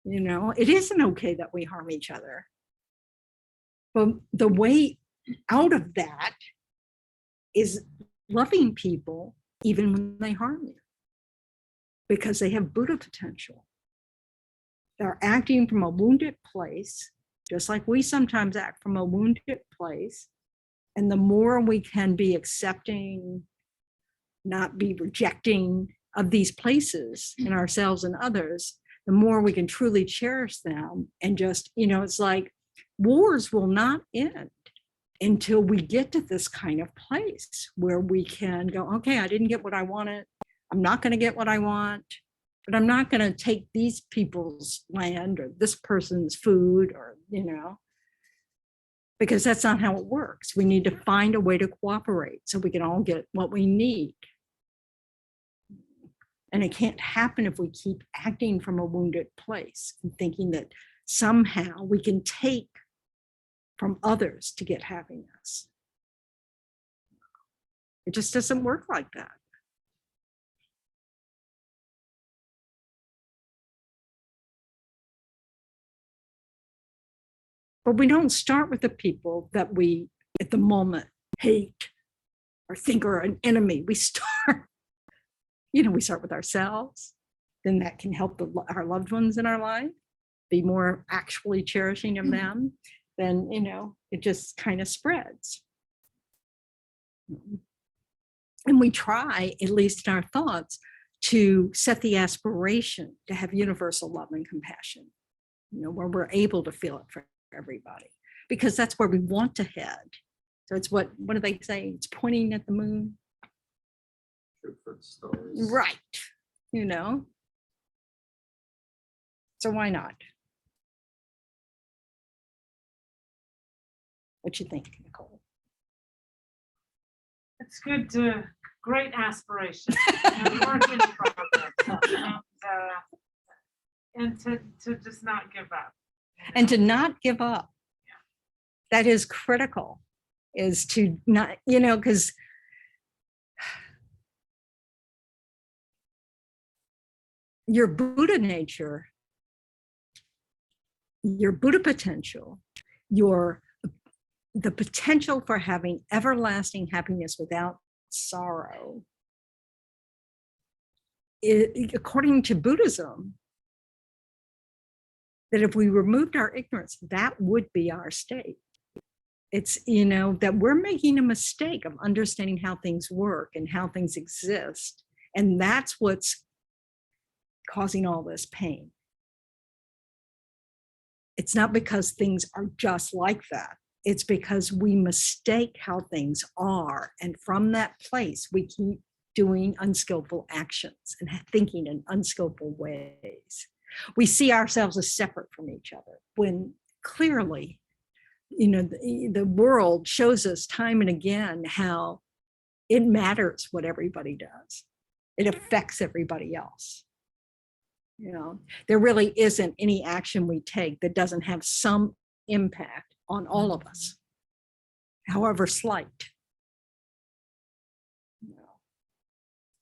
[SPEAKER 1] You know, it isn't okay that we harm each other. But the way out of that is loving people even when they harm you, because they have Buddha potential. They're acting from a wounded place, just like we sometimes act from a wounded place. And the more we can be accepting, not be rejecting of these places in ourselves and others, the the more we can truly cherish them. And just, it's like wars will not end until we get to this kind of place where we can go, okay, I didn't get what I wanted. I'm not going to get what I want, but I'm not going to take these people's land or this person's food or, because that's not how it works. We need to find a way to cooperate so we can all get what we need. And it can't happen if we keep acting from a wounded place and thinking that somehow we can take from others to get happiness. It just doesn't work like that. But we don't start with the people that we, at the moment, hate or think are an enemy. We start, we start with ourselves. Then that can help our loved ones in our life be more actually cherishing of them. Then, it just kind of spreads. And we try, at least in our thoughts, to set the aspiration to have universal love and compassion, where we're able to feel it for everybody, because that's where we want to head. So it's what do they say? It's pointing at the moon.
[SPEAKER 4] Shoot for the stars.
[SPEAKER 1] Right. So why not? What you think, Nicole?
[SPEAKER 6] It's good to, great aspiration. Work in progress. And to just not give up.
[SPEAKER 1] And to not give up. That is critical, is to not, because your Buddha nature, your Buddha potential, the potential for having everlasting happiness without sorrow, according to Buddhism, that if we removed our ignorance, that would be our state. It's, that we're making a mistake of understanding how things work and how things exist. And that's what's causing all this pain. It's not because things are just like that. It's because we mistake how things are. And from that place, we keep doing unskillful actions and thinking in unskillful ways. We see ourselves as separate from each other when clearly, the world shows us time and again how it matters what everybody does. It affects everybody else. There really isn't any action we take that doesn't have some impact on all of us, however slight.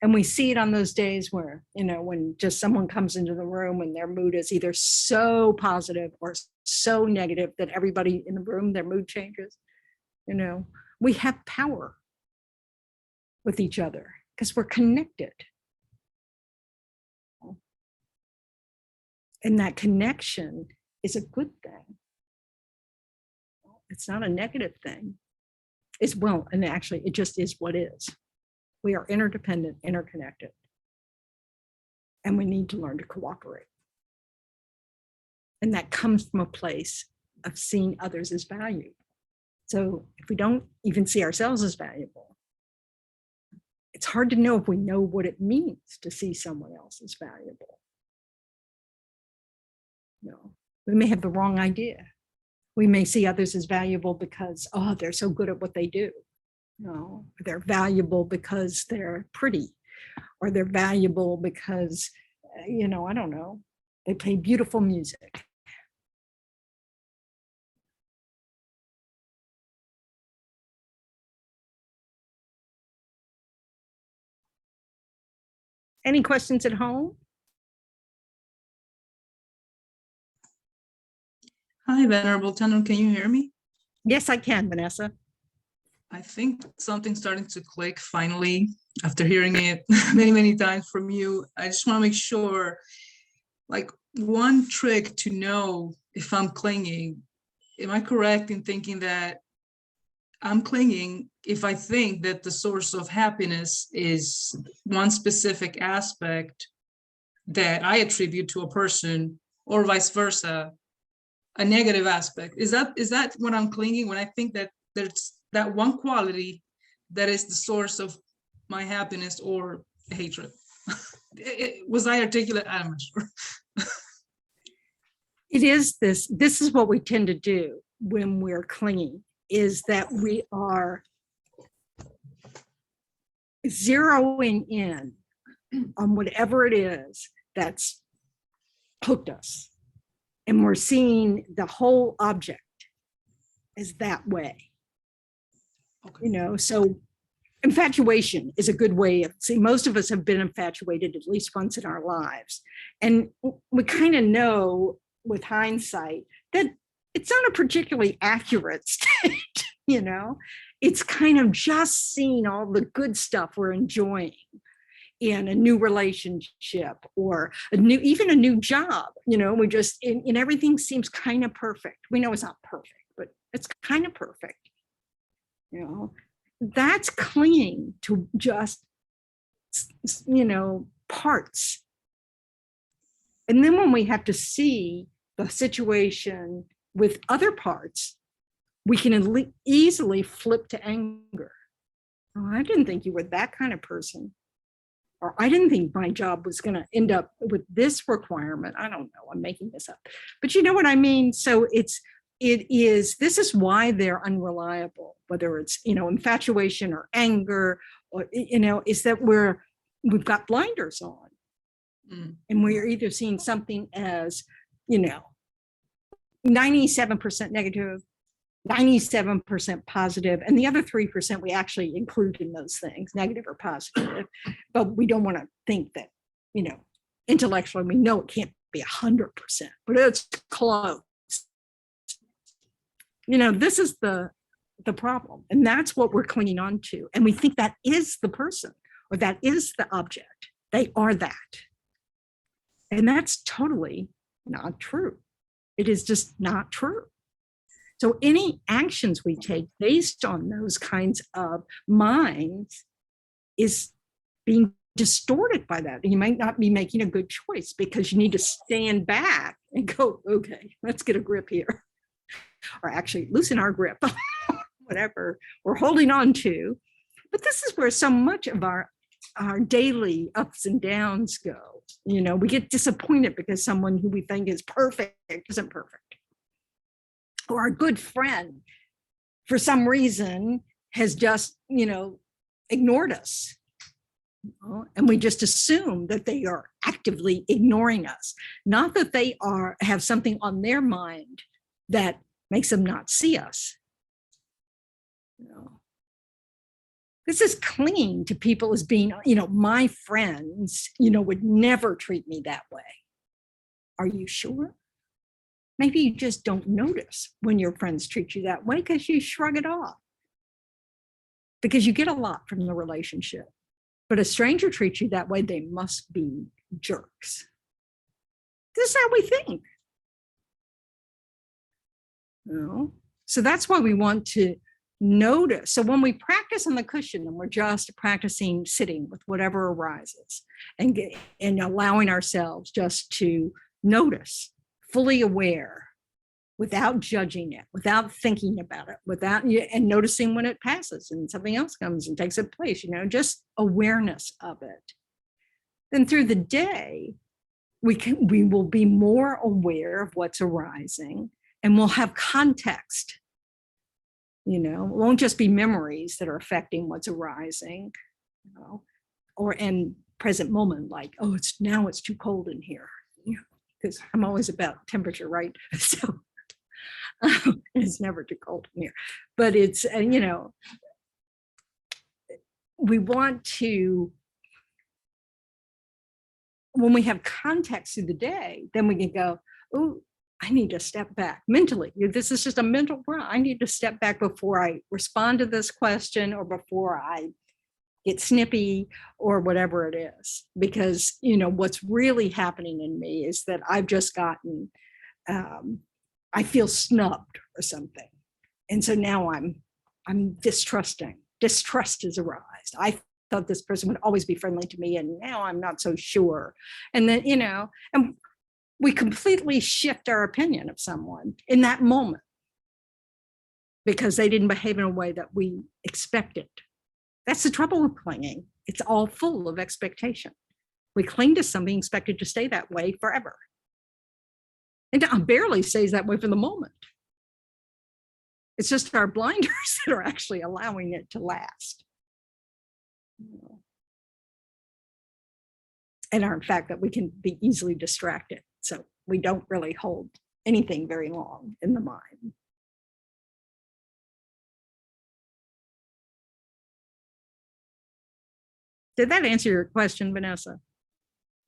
[SPEAKER 1] And we see it on those days where, when just someone comes into the room and their mood is either so positive or so negative that everybody in the room, their mood changes. We have power with each other because we're connected. And that connection is a good thing. It's not a negative thing. And actually it just is what is. We are interdependent, interconnected, and we need to learn to cooperate. And that comes from a place of seeing others as valued. So if we don't even see ourselves as valuable, it's hard to know if we know what it means to see someone else as valuable. We may have the wrong idea. We may see others as valuable because, they're so good at what they do. They're valuable because they're pretty, or they're valuable because, I don't know, they play beautiful music. Any questions at home?
[SPEAKER 7] Hi, Venerable Tendron, can you hear me?
[SPEAKER 1] Yes, I can, Vanessa.
[SPEAKER 7] I think something's starting to click finally after hearing it many, many times from you. I just want to make sure, like, one trick to know if I'm clinging, am I correct in thinking that I'm clinging if I think that the source of happiness is one specific aspect that I attribute to a person, or vice versa, a negative aspect. Is that what I'm clinging when I think that there's that one quality that is the source of my happiness or hatred? Was I articulate? I'm not sure.
[SPEAKER 1] It is this is what we tend to do when we're clinging, is that we are zeroing in on whatever it is that's hooked us. And we're seeing the whole object as that way.
[SPEAKER 7] Okay.
[SPEAKER 1] You know, so infatuation is a good way of see, most of us have been infatuated at least once in our lives. And we kind of know with hindsight that it's not a particularly accurate state, you know, it's kind of just seeing all the good stuff we're enjoying in a new relationship or even a new job. You know, we just, and everything seems kind of perfect. We know it's not perfect, but it's kind of perfect. You know, that's clinging to just, you know, parts. And then when we have to see the situation with other parts, we can easily flip to anger. Oh, I didn't think you were that kind of person. Or I didn't think my job was going to end up with this requirement. I don't know, I'm making this up. But you know what I mean? So this is why they're unreliable, whether it's, you know, infatuation or anger, or, you know, is that we've got blinders on. And we're either seeing something as, you know, 97% negative, 97% positive, and the other 3% we actually include in those things, negative or positive. But we don't want to think that, you know, intellectually we know it can't be 100%, but it's close. You know, this is the problem, and that's what we're clinging on to. And we think that is the person, or that is the object. They are that. And that's totally not true. It is just not true. So any actions we take based on those kinds of minds is being distorted by that. And you might not be making a good choice because you need to stand back and go, okay, let's get a grip here. Or actually loosen our grip, whatever we're holding on to. But this is where so much of our daily ups and downs go. You know, we get disappointed because someone who we think is perfect isn't perfect. Or a good friend, for some reason, has just, you know, ignored us. And we just assume that they are actively ignoring us. Not that they have something on their mind that makes them not see us. You know, this is clinging to people as being, you know, my friends, you know, would never treat me that way. Are you sure? Maybe you just don't notice when your friends treat you that way because you shrug it off. Because you get a lot from the relationship. But a stranger treats you that way, they must be jerks. This is how we think. You know? So that's why we want to notice. So when we practice on the cushion and we're just practicing sitting with whatever arises and allowing ourselves just to notice, fully aware, without judging it, without thinking about it, and noticing when it passes and something else comes and takes its place, you know, just awareness of it. Then through the day, we will be more aware of what's arising, and we'll have context. You know, it won't just be memories that are affecting what's arising, you know, or in present moment, like, oh, it's too cold in here, you know, because I'm always about temperature, right? So it's never too cold in here, but it's, you know, we want to, when we have context through the day, then we can go, oh, I need to step back mentally. This is just a mental run. I need to step back before I respond to this question or before I get snippy or whatever it is. Because, you know, what's really happening in me is that I've just gotten, I feel snubbed or something. And so now I'm distrusting. Distrust has arisen. I thought this person would always be friendly to me, and now I'm not so sure. And then, and we completely shift our opinion of someone in that moment because they didn't behave in a way that we expected. That's the trouble with clinging. It's all full of expectation. We cling to something expected to stay that way forever. And it barely stays that way for the moment. It's just our blinders that are actually allowing it to last. And our fact that we can be easily distracted. So we don't really hold anything very long in the mind. Did that answer your question, Vanessa?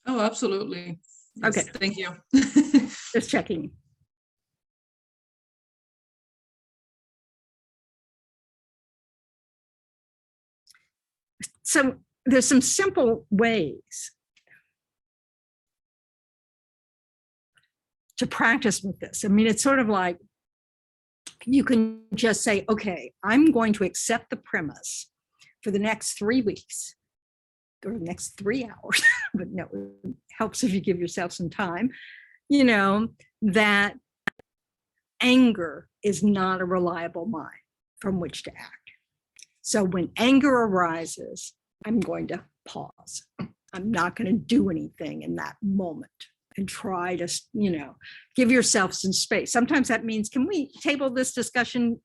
[SPEAKER 7] Oh, absolutely. Yes,
[SPEAKER 1] Okay.
[SPEAKER 7] thank you.
[SPEAKER 1] Just checking. So there's some simple ways to practice with this. I mean, it's sort of like you can just say, okay, I'm going to accept the premise for the next 3 weeks or the next 3 hours, but no, it helps if you give yourself some time, that anger is not a reliable mind from which to act. So when anger arises, I'm going to pause. I'm not going to do anything in that moment and try to, give yourself some space. Sometimes that means, can we table this discussion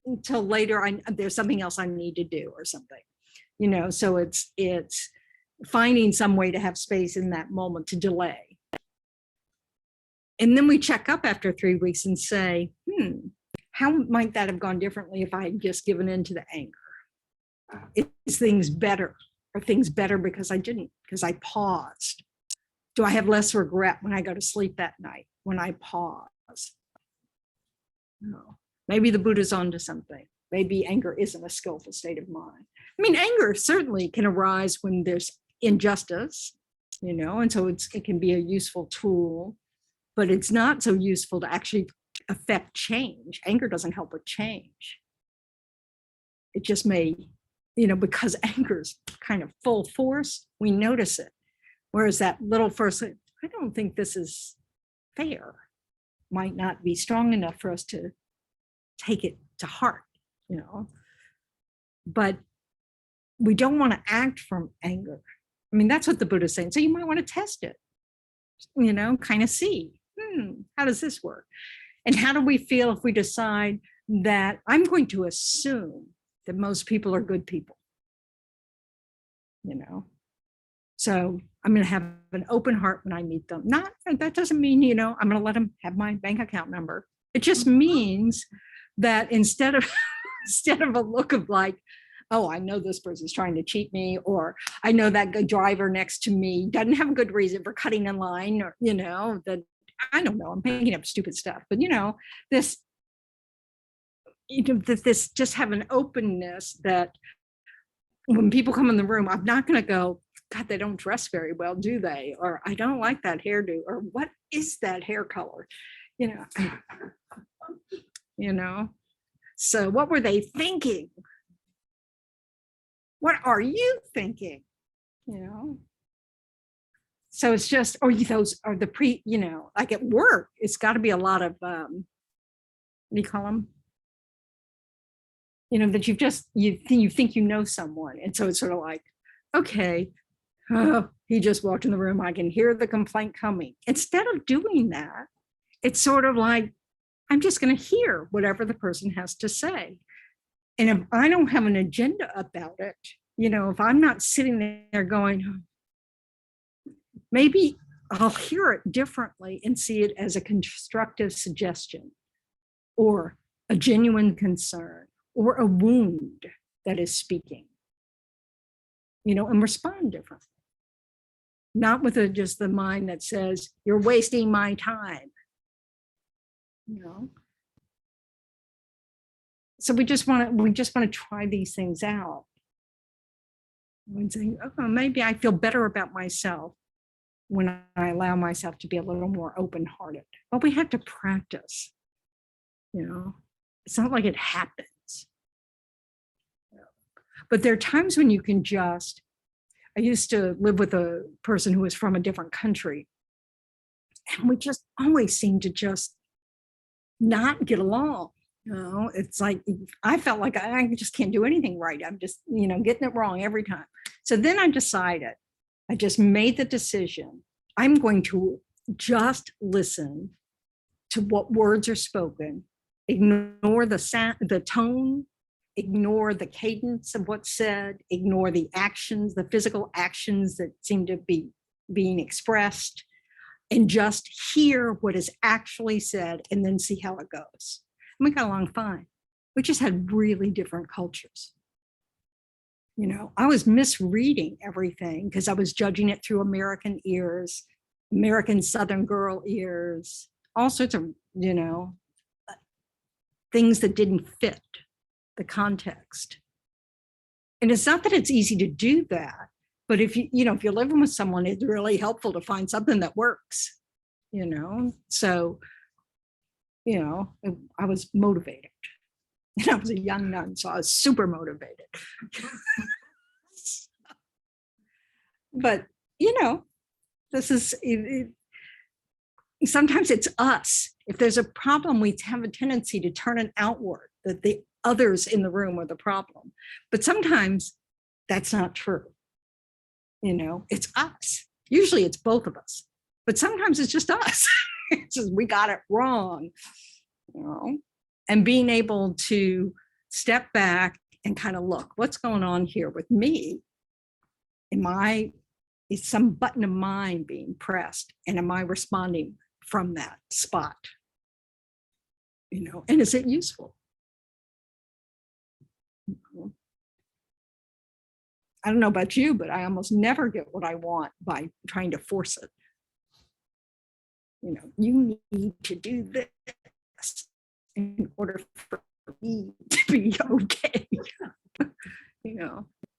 [SPEAKER 1] until later? There's something else I need to do or something, so it's finding some way to have space in that moment to delay. And then we check up after 3 weeks and say, how might that have gone differently if I had just given in to the anger? Is things better? Are things better because I didn't, because I paused? Do I have less regret when I go to sleep that night when I pause? No. Maybe the Buddha's onto something. Maybe anger isn't a skillful state of mind. I mean, anger certainly can arise when there's injustice, and so it can be a useful tool, but it's not so useful to actually affect change. Anger doesn't help with change. It just may, because anger is kind of full force, we notice it. Whereas that little first, I don't think this is fair, might not be strong enough for us to take it to heart, but we don't want to act from anger. I mean, that's what the Buddha's saying. So you might want to test it, kind of see, how does this work? And how do we feel if we decide that I'm going to assume that most people are good people? So I'm going to have an open heart when I meet them. That doesn't mean, I'm going to let them have my bank account number. It just means that instead of a look of like, oh, I know this person's trying to cheat me, or I know that good driver next to me doesn't have a good reason for cutting in line, or, that I don't know, I'm making up stupid stuff, but this just have an openness that when people come in the room, I'm not going to go, God, they don't dress very well, do they? Or I don't like that hairdo, or what is that hair color? So what were they thinking? What are you thinking? So it's just, or those are the like at work, it's got to be a lot of, what do you call them? That you think someone. And so it's sort of like, okay, he just walked in the room. I can hear the complaint coming. Instead of doing that, it's sort of like, I'm just going to hear whatever the person has to say. And if I don't have an agenda about it, if I'm not sitting there going, maybe I'll hear it differently and see it as a constructive suggestion or a genuine concern or a wound that is speaking, and respond differently. Not with just the mind that says, you're wasting my time. So we just want to try these things out. And saying, oh, maybe I feel better about myself when I allow myself to be a little more open-hearted. But we have to practice. It's not like it happens. But there are times when you can just, I used to live with a person who was from a different country. And we just always seemed to just not get along. You know, it's like I felt like I just can't do anything right. I'm just, getting it wrong every time. So then I decided, I just made the decision. I'm going to just listen to what words are spoken, ignore the sound, the tone, ignore the cadence of what's said, ignore the actions, the physical actions that seem to be being expressed, and just hear what is actually said and then see how it goes. And we got along fine. We just had really different cultures. I was misreading everything because I was judging it through American ears, American Southern girl ears, all sorts of, things that didn't fit the context. And it's not that it's easy to do that, but if if you're living with someone, it's really helpful to find something that works, So, I was motivated. And I was a young nun, so I was super motivated. But, this is, sometimes it's us. If there's a problem, we have a tendency to turn it outward, that the others in the room are the problem. But sometimes that's not true. It's us. Usually it's both of us, but sometimes it's just us. It's just, we got it wrong, and being able to step back and kind of look, what's going on here with me? Is some button of mine being pressed? And am I responding from that spot? And is it useful? I don't know about you, but I almost never get what I want by trying to force it. You need to do this in order for me to be okay.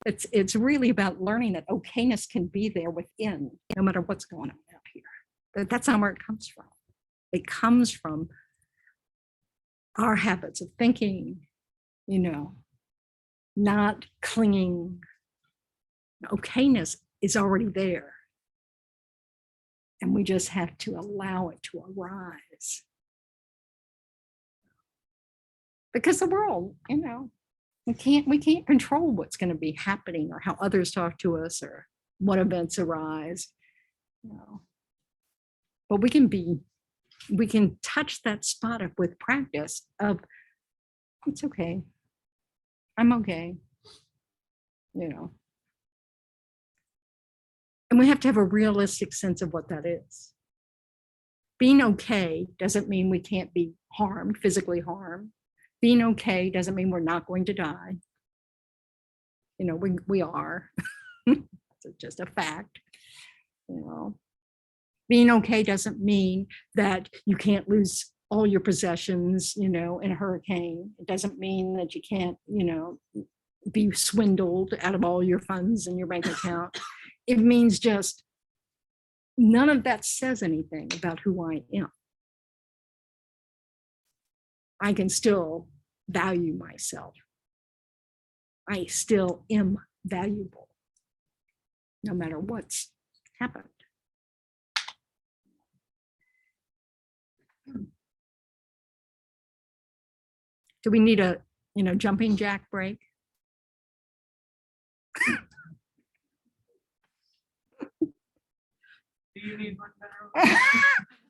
[SPEAKER 1] It's really about learning that okayness can be there within, no matter what's going on out here. That's not where it comes from. It comes from our habits of thinking, not clinging. Okayness is already there. And we just have to allow it to arise. Because the world, we can't control what's going to be happening or how others talk to us or what events arise. But we can touch that spot up with practice of, it's okay. I'm okay. And we have to have a realistic sense of what that is. Being okay doesn't mean we can't be harmed, physically harmed. Being okay doesn't mean we're not going to die. We are. It's just a fact. Being okay doesn't mean that you can't lose all your possessions, in a hurricane. It doesn't mean that you can't, be swindled out of all your funds in your bank account. It means just none of that says anything about who I am. I can still value myself. I still am valuable, no matter what's happened. Do we need a, jumping jack break?
[SPEAKER 6] Do you need one better?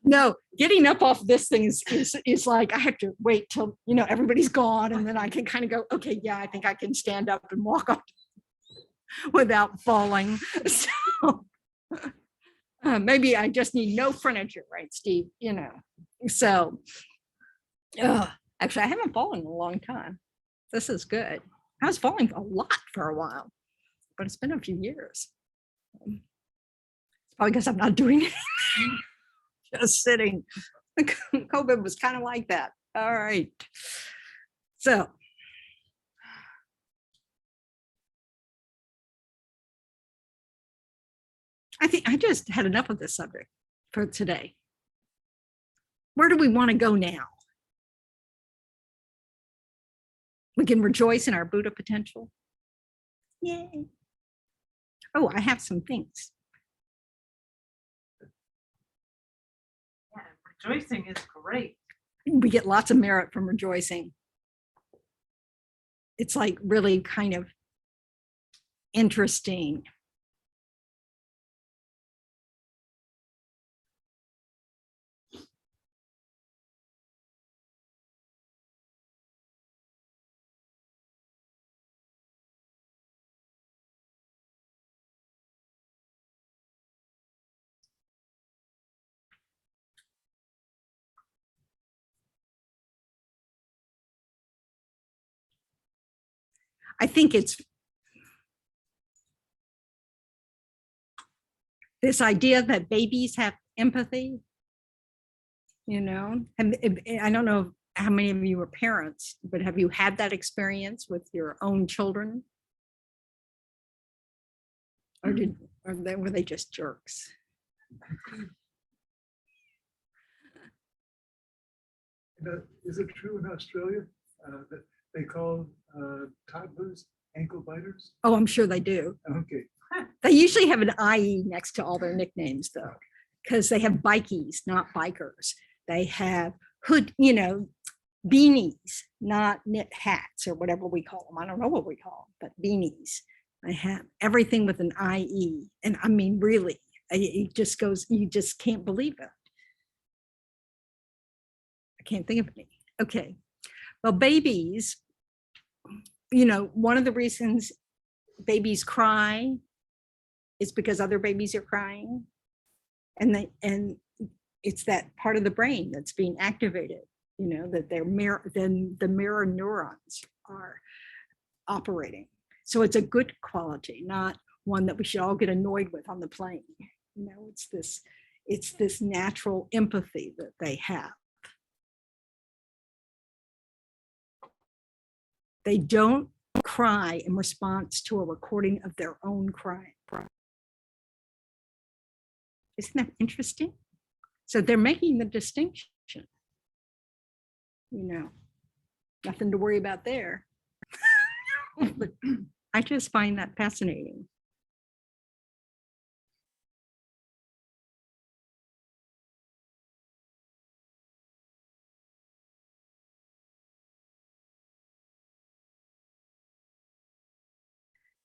[SPEAKER 1] No, getting up off this thing is like, I have to wait till, everybody's gone and then I can kind of go, okay, yeah, I think I can stand up and walk up without falling. So maybe I just need no furniture, right, Steve? So actually I haven't fallen in a long time. This is good. I was falling a lot for a while, but it's been a few years. It's probably because I'm not doing it. Just sitting. COVID was kind of like that. All right. So I think I just had enough of this subject for today. Where do we want to go now? We can rejoice in our Buddha potential. Yay. Oh, I have some things.
[SPEAKER 6] Yeah, rejoicing is great.
[SPEAKER 1] We get lots of merit from rejoicing. It's like really kind of interesting. I think it's this idea that babies have empathy, and I don't know how many of you are parents, but have you had that experience with your own children? Or were they just jerks?
[SPEAKER 5] Is it true in Australia that they call toddlers ankle biters?
[SPEAKER 1] Oh, I'm sure they do.
[SPEAKER 5] Okay,
[SPEAKER 1] They usually have an IE next to all their nicknames though, because they have bikies, not bikers. They have beanies, not knit hats or whatever we call them. I don't know what we call them, but beanies. They have everything with an IE. And I mean, really, it just goes, you just can't believe it. I can't think of any. Okay. Well, babies, one of the reasons babies cry is because other babies are crying. And it's that part of the brain that's being activated, that the mirror neurons are operating. So it's a good quality, not one that we should all get annoyed with on the plane. It's this natural empathy that they have. They don't cry in response to a recording of their own crying. Isn't that interesting? So they're making the distinction. Nothing to worry about there. But I just find that fascinating.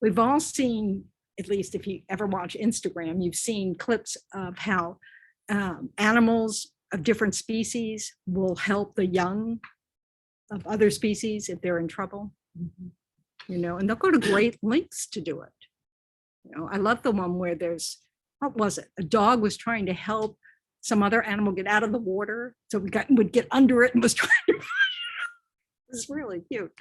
[SPEAKER 1] We've all seen, at least if you ever watch Instagram, you've seen clips of how animals of different species will help the young of other species if they're in trouble, and they'll go to great lengths to do it. I love the one where what was it? A dog was trying to help some other animal get out of the water. So would get under it and was trying to, it's really cute.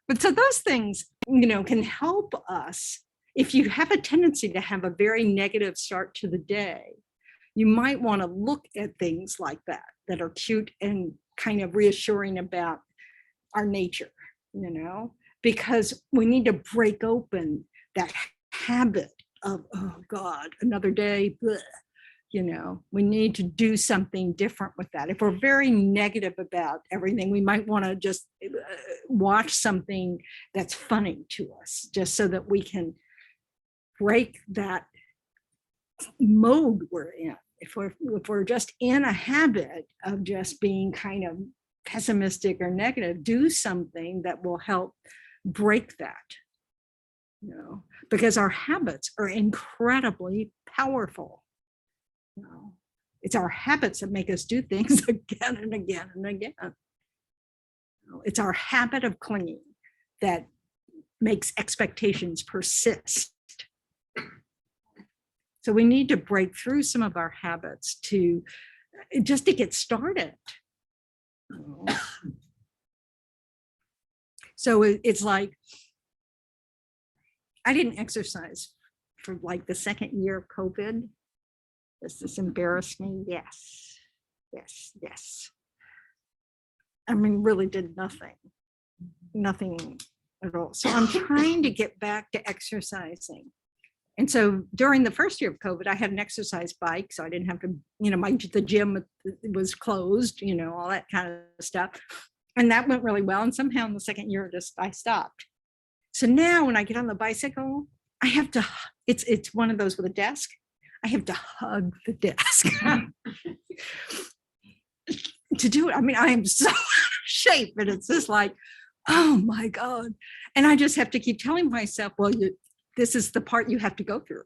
[SPEAKER 1] But so those things, can help us. If you have a tendency to have a very negative start to the day, you might want to look at things like that are cute and kind of reassuring about our nature, because we need to break open that habit of, oh God, another day, bleh. We need to do something different with that. If we're very negative about everything, we might want to just watch something that's funny to us, just so that we can break that mode we're in. If we're just in a habit of just being kind of pessimistic or negative, do something that will help break that. Because our habits are incredibly powerful. It's our habits that make us do things again and again and again. It's our habit of clinging that makes expectations persist. So we need to break through some of our habits just to get started. So it's like, I didn't exercise for like the second year of COVID. Does this embarrass me? Yes. I mean, really did nothing at all. So I'm trying to get back to exercising. And so during the first year of COVID, I had an exercise bike, so I didn't have to, the gym was closed, all that kind of stuff. And that went really well. And somehow in the second year, I stopped. So now when I get on the bicycle, I have to, it's one of those with a desk. I have to hug the desk to do it. I mean, I am so out of shape, and it's just like, oh my God. And I just have to keep telling myself, well, this is the part you have to go through.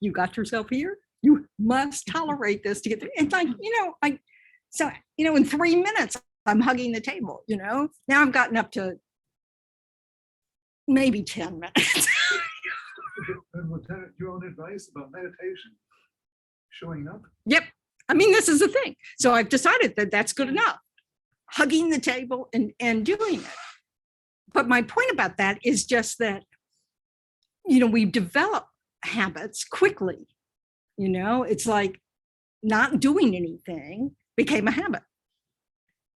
[SPEAKER 1] You got yourself here. You must tolerate this to get through. It's like, in 3 minutes, I'm hugging the table, Now I've gotten up to maybe 10 minutes.
[SPEAKER 5] And Lieutenant, your own advice about meditation, showing up?
[SPEAKER 1] Yep. I mean, this is the thing. So I've decided that that's good enough. Hugging the table and doing it. But my point about that is just that, we develop habits quickly. It's like not doing anything became a habit.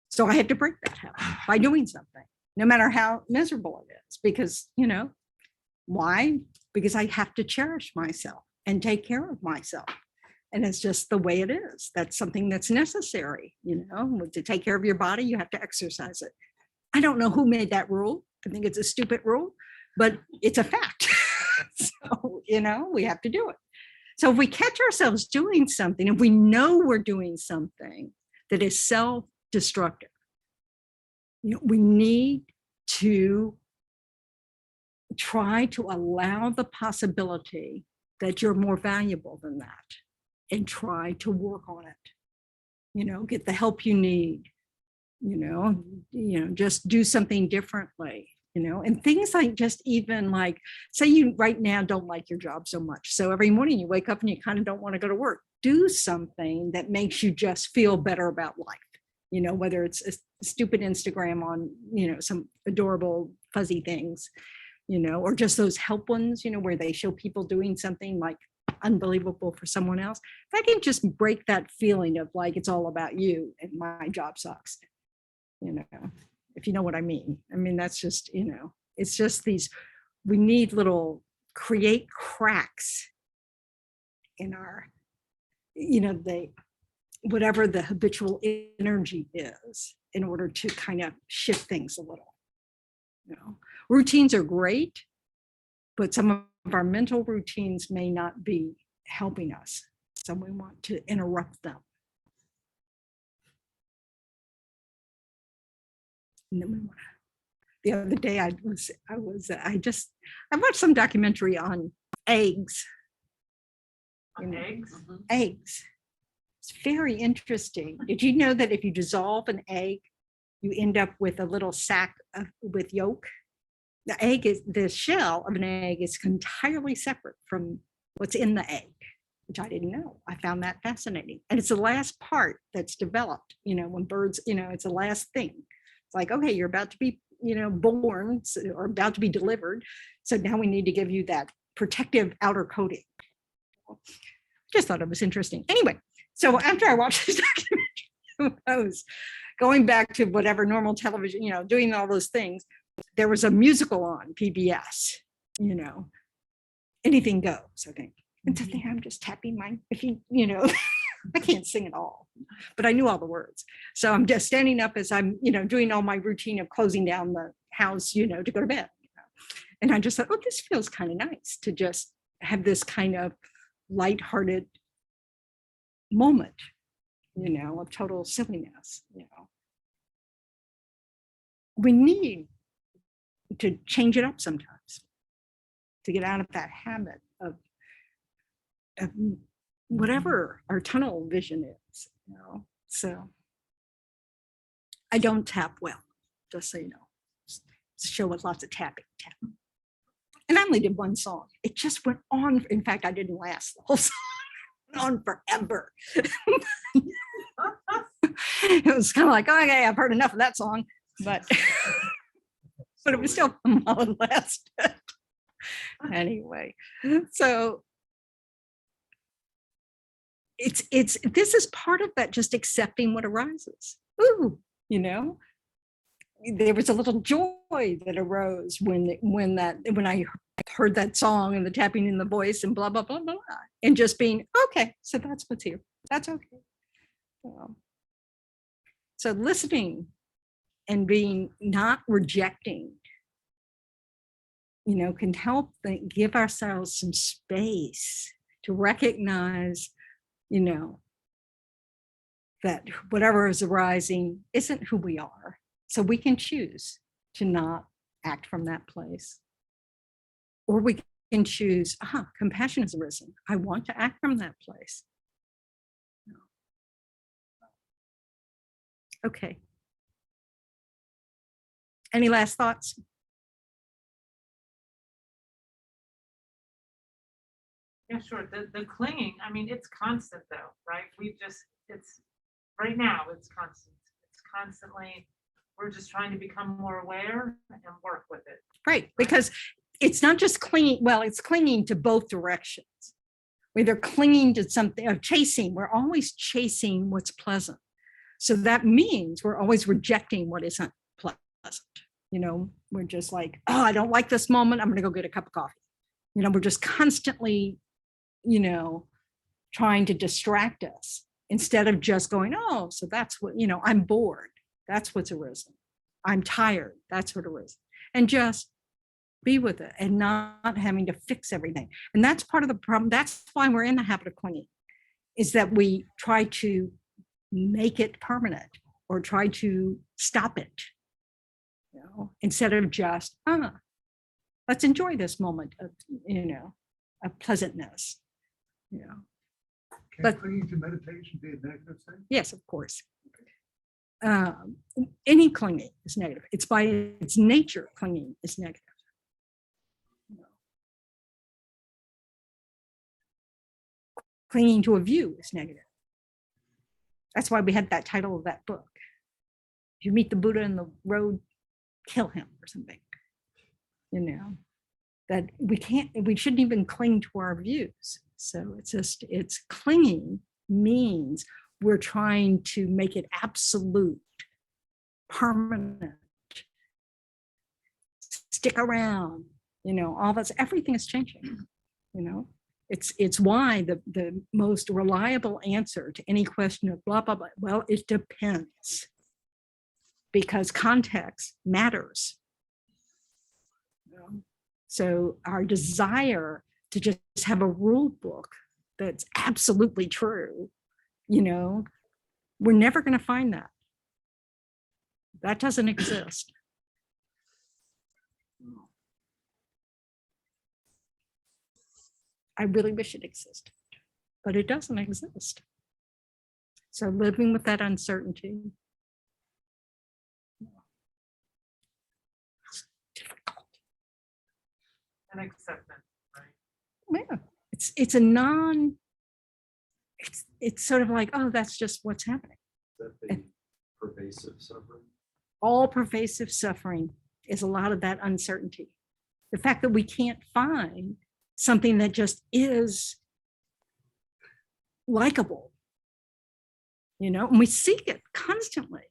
[SPEAKER 1] So I had to break that habit by doing something, no matter how miserable it is, because, why? Because I have to cherish myself and take care of myself. And it's just the way it is. That's something that's necessary, to take care of your body, you have to exercise it. I don't know who made that rule. I think it's a stupid rule, but it's a fact. So, we have to do it. So if we catch ourselves doing something, if we know we're doing something that is self-destructive, we need to try to allow the possibility that you're more valuable than that and try to work on it. Get the help you need, just do something differently, and things like just even like, say you right now don't like your job so much. So every morning you wake up and you kind of don't want to go to work. Do something that makes you just feel better about life. Whether it's a stupid Instagram on, some adorable fuzzy things, or just those help ones, where they show people doing something like unbelievable for someone else. That can just break that feeling of like, it's all about you and my job sucks, if you know what I mean. I mean, that's just, it's just we need create cracks in our, whatever the habitual energy is in order to kind of shift things a little. Routines are great, but some of our mental routines may not be helping us. So we want to interrupt them. And then we want to, the other day I watched some documentary on eggs.
[SPEAKER 6] Eggs.
[SPEAKER 1] Eggs. It's very interesting. Did you know that if you dissolve an egg, you end up with a little sack with yolk? The shell of an egg is entirely separate from what's in the egg, which I didn't know. I found that fascinating. And it's the last part that's developed, when birds, it's the last thing. It's like, okay, you're about to be, born or about to be delivered. So now we need to give you that protective outer coating. Just thought it was interesting. Anyway, so after I watched this documentary, I was going back to whatever normal television, doing all those things. There was a musical on PBS, anything goes, I think. And so I'm just tapping I can't sing at all, but I knew all the words. So I'm just standing up as I'm, doing all my routine of closing down the house, to go to bed. And I just thought, oh, this feels kind of nice to just have this kind of lighthearted moment, of total silliness, We need to change it up sometimes to get out of that habit of whatever our tunnel vision is, So I don't tap well, just so you know. It's a show with lots of tapping. And I only did one song. It just went on. In fact, I didn't last the whole song. It went on forever. It was kind of like, okay, I've heard enough of that song, but it was still while it lasted. Anyway, so this is part of that, just accepting what arises. Ooh, there was a little joy that arose when I heard that song and the tapping in the voice and blah blah blah blah, and just being okay. So that's what's here. That's okay. So listening and being not rejecting can help give ourselves some space to recognize, that whatever is arising isn't who we are. So we can choose to not act from that place. Or we can choose, compassion has arisen. I want to act from that place. Okay. Any last thoughts?
[SPEAKER 6] Yeah, sure. The clinging, I mean, it's constant though, right? It's right now, it's constant. It's constantly, we're just trying to become more aware and work with it.
[SPEAKER 1] Right, because it's not just clinging, well, it's clinging to both directions. We're clinging to something, or chasing, we're always chasing what's pleasant. So that means we're always rejecting what isn't pleasant. We're just like, I don't like this moment, I'm gonna go get a cup of coffee. We're just constantly, trying to distract us instead of just going, so that's what, I'm bored. That's what's arisen. I'm tired. That's what arisen. And just be with it and not having to fix everything. And that's part of the problem. That's why we're in the habit of clinging, is that we try to make it permanent or try to stop it, instead of just, let's enjoy this moment of, of pleasantness,
[SPEAKER 5] Can
[SPEAKER 1] But-
[SPEAKER 5] clinging to meditation be a negative thing?
[SPEAKER 1] Yes, of course. Any clinging is negative. It's by its nature, clinging is negative. Clinging to a view is negative. That's why we had that title of that book. If you meet the Buddha in the road, kill him or something. That we shouldn't even cling to our views. So it's clinging means we're trying to make it absolute, permanent, stick around, all that's, everything is changing, It's why the most reliable answer to any question of blah, blah, blah, well, it depends. Because context matters. So our desire to just have a rule book that's absolutely true, we're never going to find that. That doesn't exist. I really wish it existed, but it doesn't exist. So living with that uncertainty. It's difficult.
[SPEAKER 6] And acceptance, right?
[SPEAKER 1] Yeah, it's sort of like, that's just what's happening.
[SPEAKER 4] Is that the pervasive suffering?
[SPEAKER 1] All pervasive suffering is a lot of that uncertainty. The fact that we can't find something that just is likable, and we seek it constantly,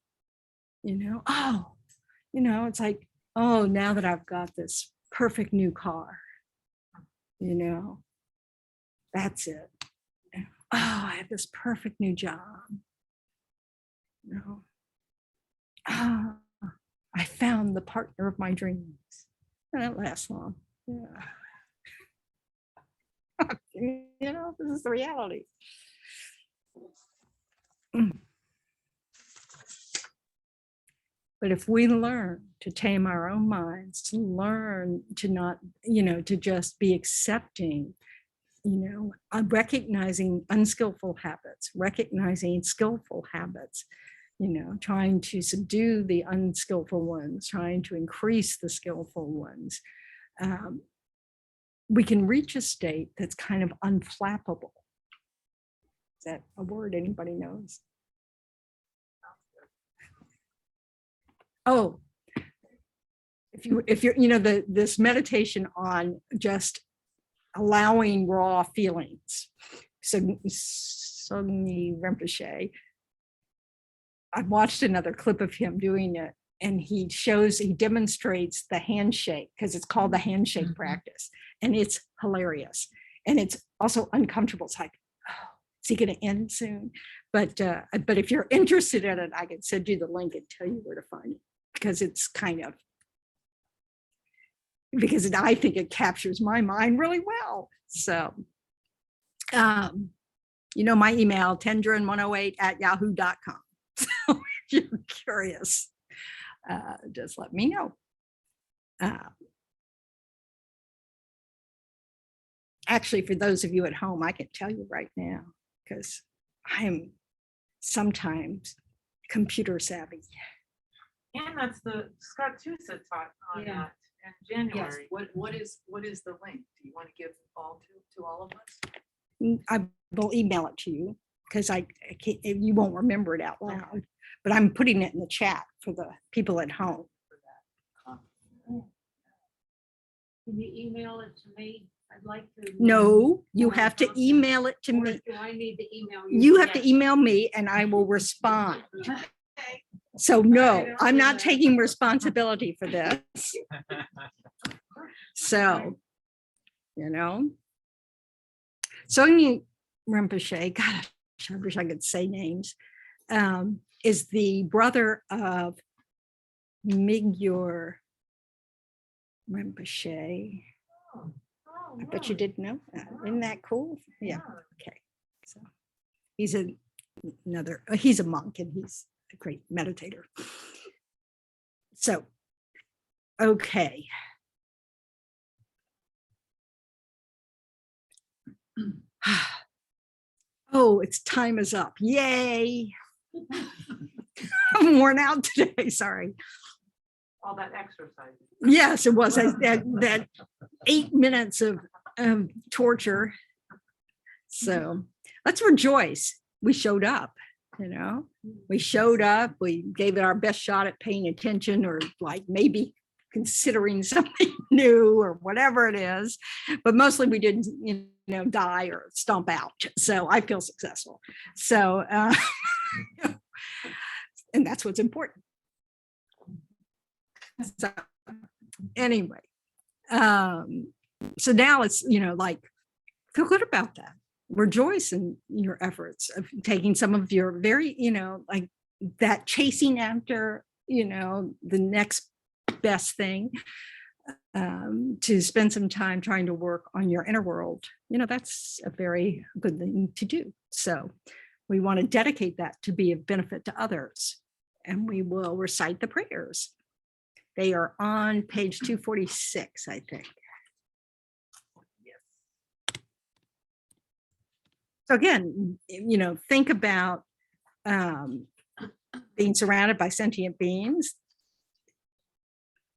[SPEAKER 1] it's like, now that I've got this perfect new car, that's it. I have this perfect new job. I found the partner of my dreams. And it lasts long. Yeah. This is the reality. But if we learn to tame our own minds, to learn to not, to just be accepting, recognizing unskillful habits, recognizing skillful habits, trying to subdue the unskillful ones, trying to increase the skillful ones, we can reach a state that's kind of unflappable. Is that a word anybody knows? Oh, if you're, this meditation on just allowing raw feelings. So Sogni Rinpoche, I've watched another clip of him doing it, and he demonstrates the handshake, because it's called the handshake practice, and it's hilarious. And it's also uncomfortable. It's like, is he going to end soon? But if you're interested in it, I can send you the link and tell you where to find it, because it's kind of, because I think it captures my mind really well. So, my email, tendron108@yahoo.com. So if you're curious, just let me know. Actually, for those of you at home, I can tell you right now, because I am sometimes computer savvy.
[SPEAKER 6] And that's Scott Tusa taught on
[SPEAKER 3] Yeah.
[SPEAKER 6] that in
[SPEAKER 3] Yes,
[SPEAKER 6] January.
[SPEAKER 3] what is the link? Do you want to give all to all of us?
[SPEAKER 1] I will email it to you because I can't, you won't remember it out loud, but I'm putting it in the chat for the people at home.
[SPEAKER 3] Can you email it to me? I'd like to.
[SPEAKER 1] No, you
[SPEAKER 3] more
[SPEAKER 1] have to
[SPEAKER 3] content.
[SPEAKER 1] email it to
[SPEAKER 3] Or
[SPEAKER 1] me.
[SPEAKER 3] Do I need to email you?
[SPEAKER 1] You have to
[SPEAKER 3] Yes.
[SPEAKER 1] email me and I will respond. So no, I'm not taking responsibility for this. So, Sonia Rinpoche, gosh, I wish I could say names, is the brother of Migyur Rinpoche.
[SPEAKER 6] Oh,
[SPEAKER 1] I bet you
[SPEAKER 6] really?
[SPEAKER 1] didn't know that. Isn't that cool? Yeah. Okay. So he's he's a monk and he's a great meditator. So, okay. Oh, it's time is up. Yay. I'm worn out today. Sorry.
[SPEAKER 6] All that exercise.
[SPEAKER 1] Yes, it was that 8 minutes of torture. So let's rejoice. We showed up, we showed up, we gave it our best shot at paying attention or like maybe considering something new or whatever it is. But mostly we didn't, die or stomp out. So I feel successful. So, and that's what's important. So anyway, so now it's, feel good about that. Rejoice in your efforts of taking some of your very, like that chasing after, the next best thing, to spend some time trying to work on your inner world. That's a very good thing to do. So we want to dedicate that to be of benefit to others. And we will recite the prayers. They are on page 246, I think. So again, think about being surrounded by sentient beings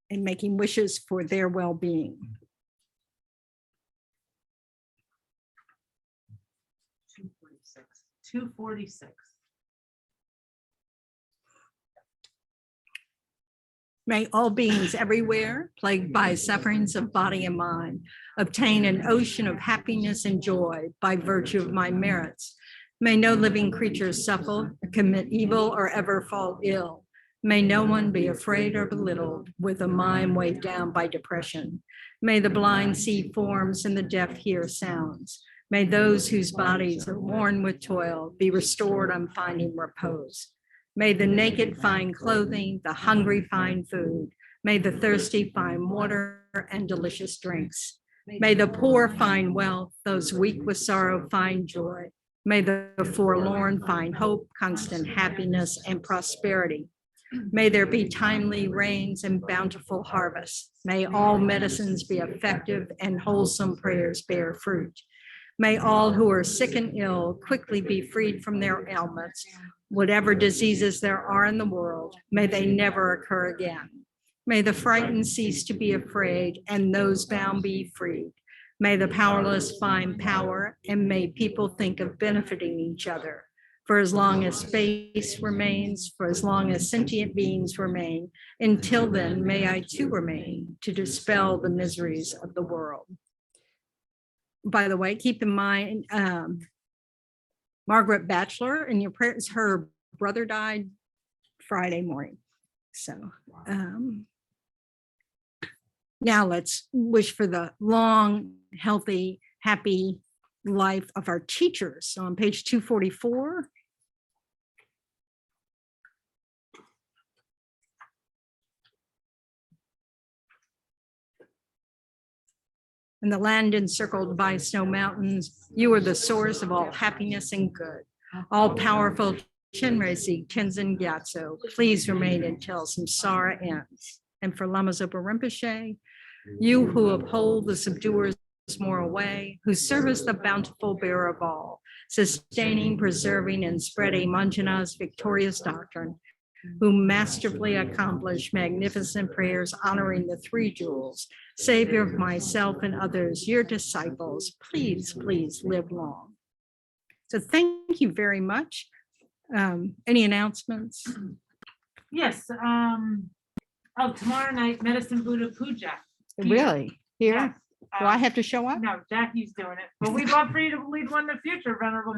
[SPEAKER 1] and making wishes for their well-being.
[SPEAKER 6] 246.
[SPEAKER 1] May all beings everywhere, plagued by sufferings of body and mind, obtain an ocean of happiness and joy by virtue of my merits. May no living creature suffer, commit evil, or ever fall ill. May no one be afraid or belittled with a mind weighed down by depression. May the blind see forms and the deaf hear sounds. May those whose bodies are worn with toil be restored on finding repose. May the naked find clothing, the hungry find food. May the thirsty find water and delicious drinks. May the poor find wealth, those weak with sorrow find joy. May the forlorn find hope, constant happiness, and prosperity. May there be timely rains and bountiful harvests. May all medicines be effective and wholesome prayers bear fruit. May all who are sick and ill quickly be freed from their ailments. Whatever diseases there are in the world, may they never occur again. May the frightened cease to be afraid and those bound be freed. May the powerless find power and may people think of benefiting each other. For as long as space remains, for as long as sentient beings remain, until then, may I too remain to dispel the miseries of the world. By the way, keep in mind, Margaret Batchelor in your prayers, her brother died Friday morning. So now let's wish for the long, healthy, happy life of our teachers. So on page 244. In the land encircled by snow mountains, you are the source of all happiness and good. All powerful Chenrezig Tenzin Gyatso, please remain until samsara ends. And for Lama Zopa Rinpoche, you who uphold the subduer's moral way, who service the bountiful bearer of all, sustaining, preserving, and spreading Manjana's victorious doctrine, who masterfully accomplish magnificent prayers honoring the three jewels, Savior of myself and others, your disciples, please, please live long. So thank you very much. Any announcements?
[SPEAKER 6] Yes, oh, tomorrow night, Medicine Buddha Puja. Here.
[SPEAKER 1] Really? Here?
[SPEAKER 6] Yes,
[SPEAKER 1] Do I have to show up?
[SPEAKER 6] No, Jackie's doing it, but we'd love for you to lead one in the future, Venerable.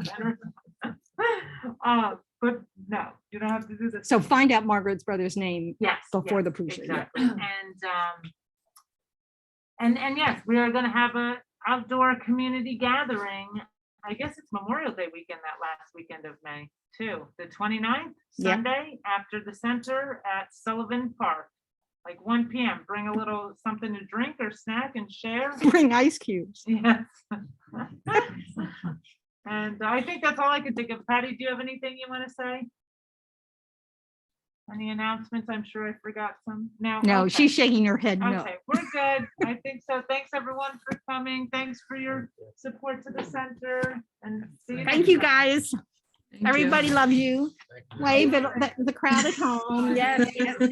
[SPEAKER 6] But no, you don't have to do this.
[SPEAKER 1] So find out Margaret's brother's name
[SPEAKER 6] Yes.
[SPEAKER 1] before
[SPEAKER 6] yes,
[SPEAKER 1] the puja. Yeah.
[SPEAKER 6] Exactly. And yes, we are gonna have a outdoor community gathering. I guess it's Memorial Day weekend, that last weekend of May too, the 29th,
[SPEAKER 1] Yeah.
[SPEAKER 6] Sunday, after the center at Sullivan Park. Like 1 p.m. Bring a little something to drink or snack and share.
[SPEAKER 1] Bring ice cubes.
[SPEAKER 6] Yes. And I think that's all I could think of. Patty, do you have anything you want to say? Any announcements? I'm sure I forgot some. No.
[SPEAKER 1] No,
[SPEAKER 6] Okay.
[SPEAKER 1] she's shaking her head no.
[SPEAKER 6] Okay, we're good. I think so. Thanks everyone for coming. Thanks for your support to the center and see you.
[SPEAKER 1] Thank
[SPEAKER 6] next
[SPEAKER 1] you,
[SPEAKER 6] time.
[SPEAKER 1] guys.
[SPEAKER 7] Thank you.
[SPEAKER 1] Everybody loves you. Wave at the crowd at home. Yes, yes, yes.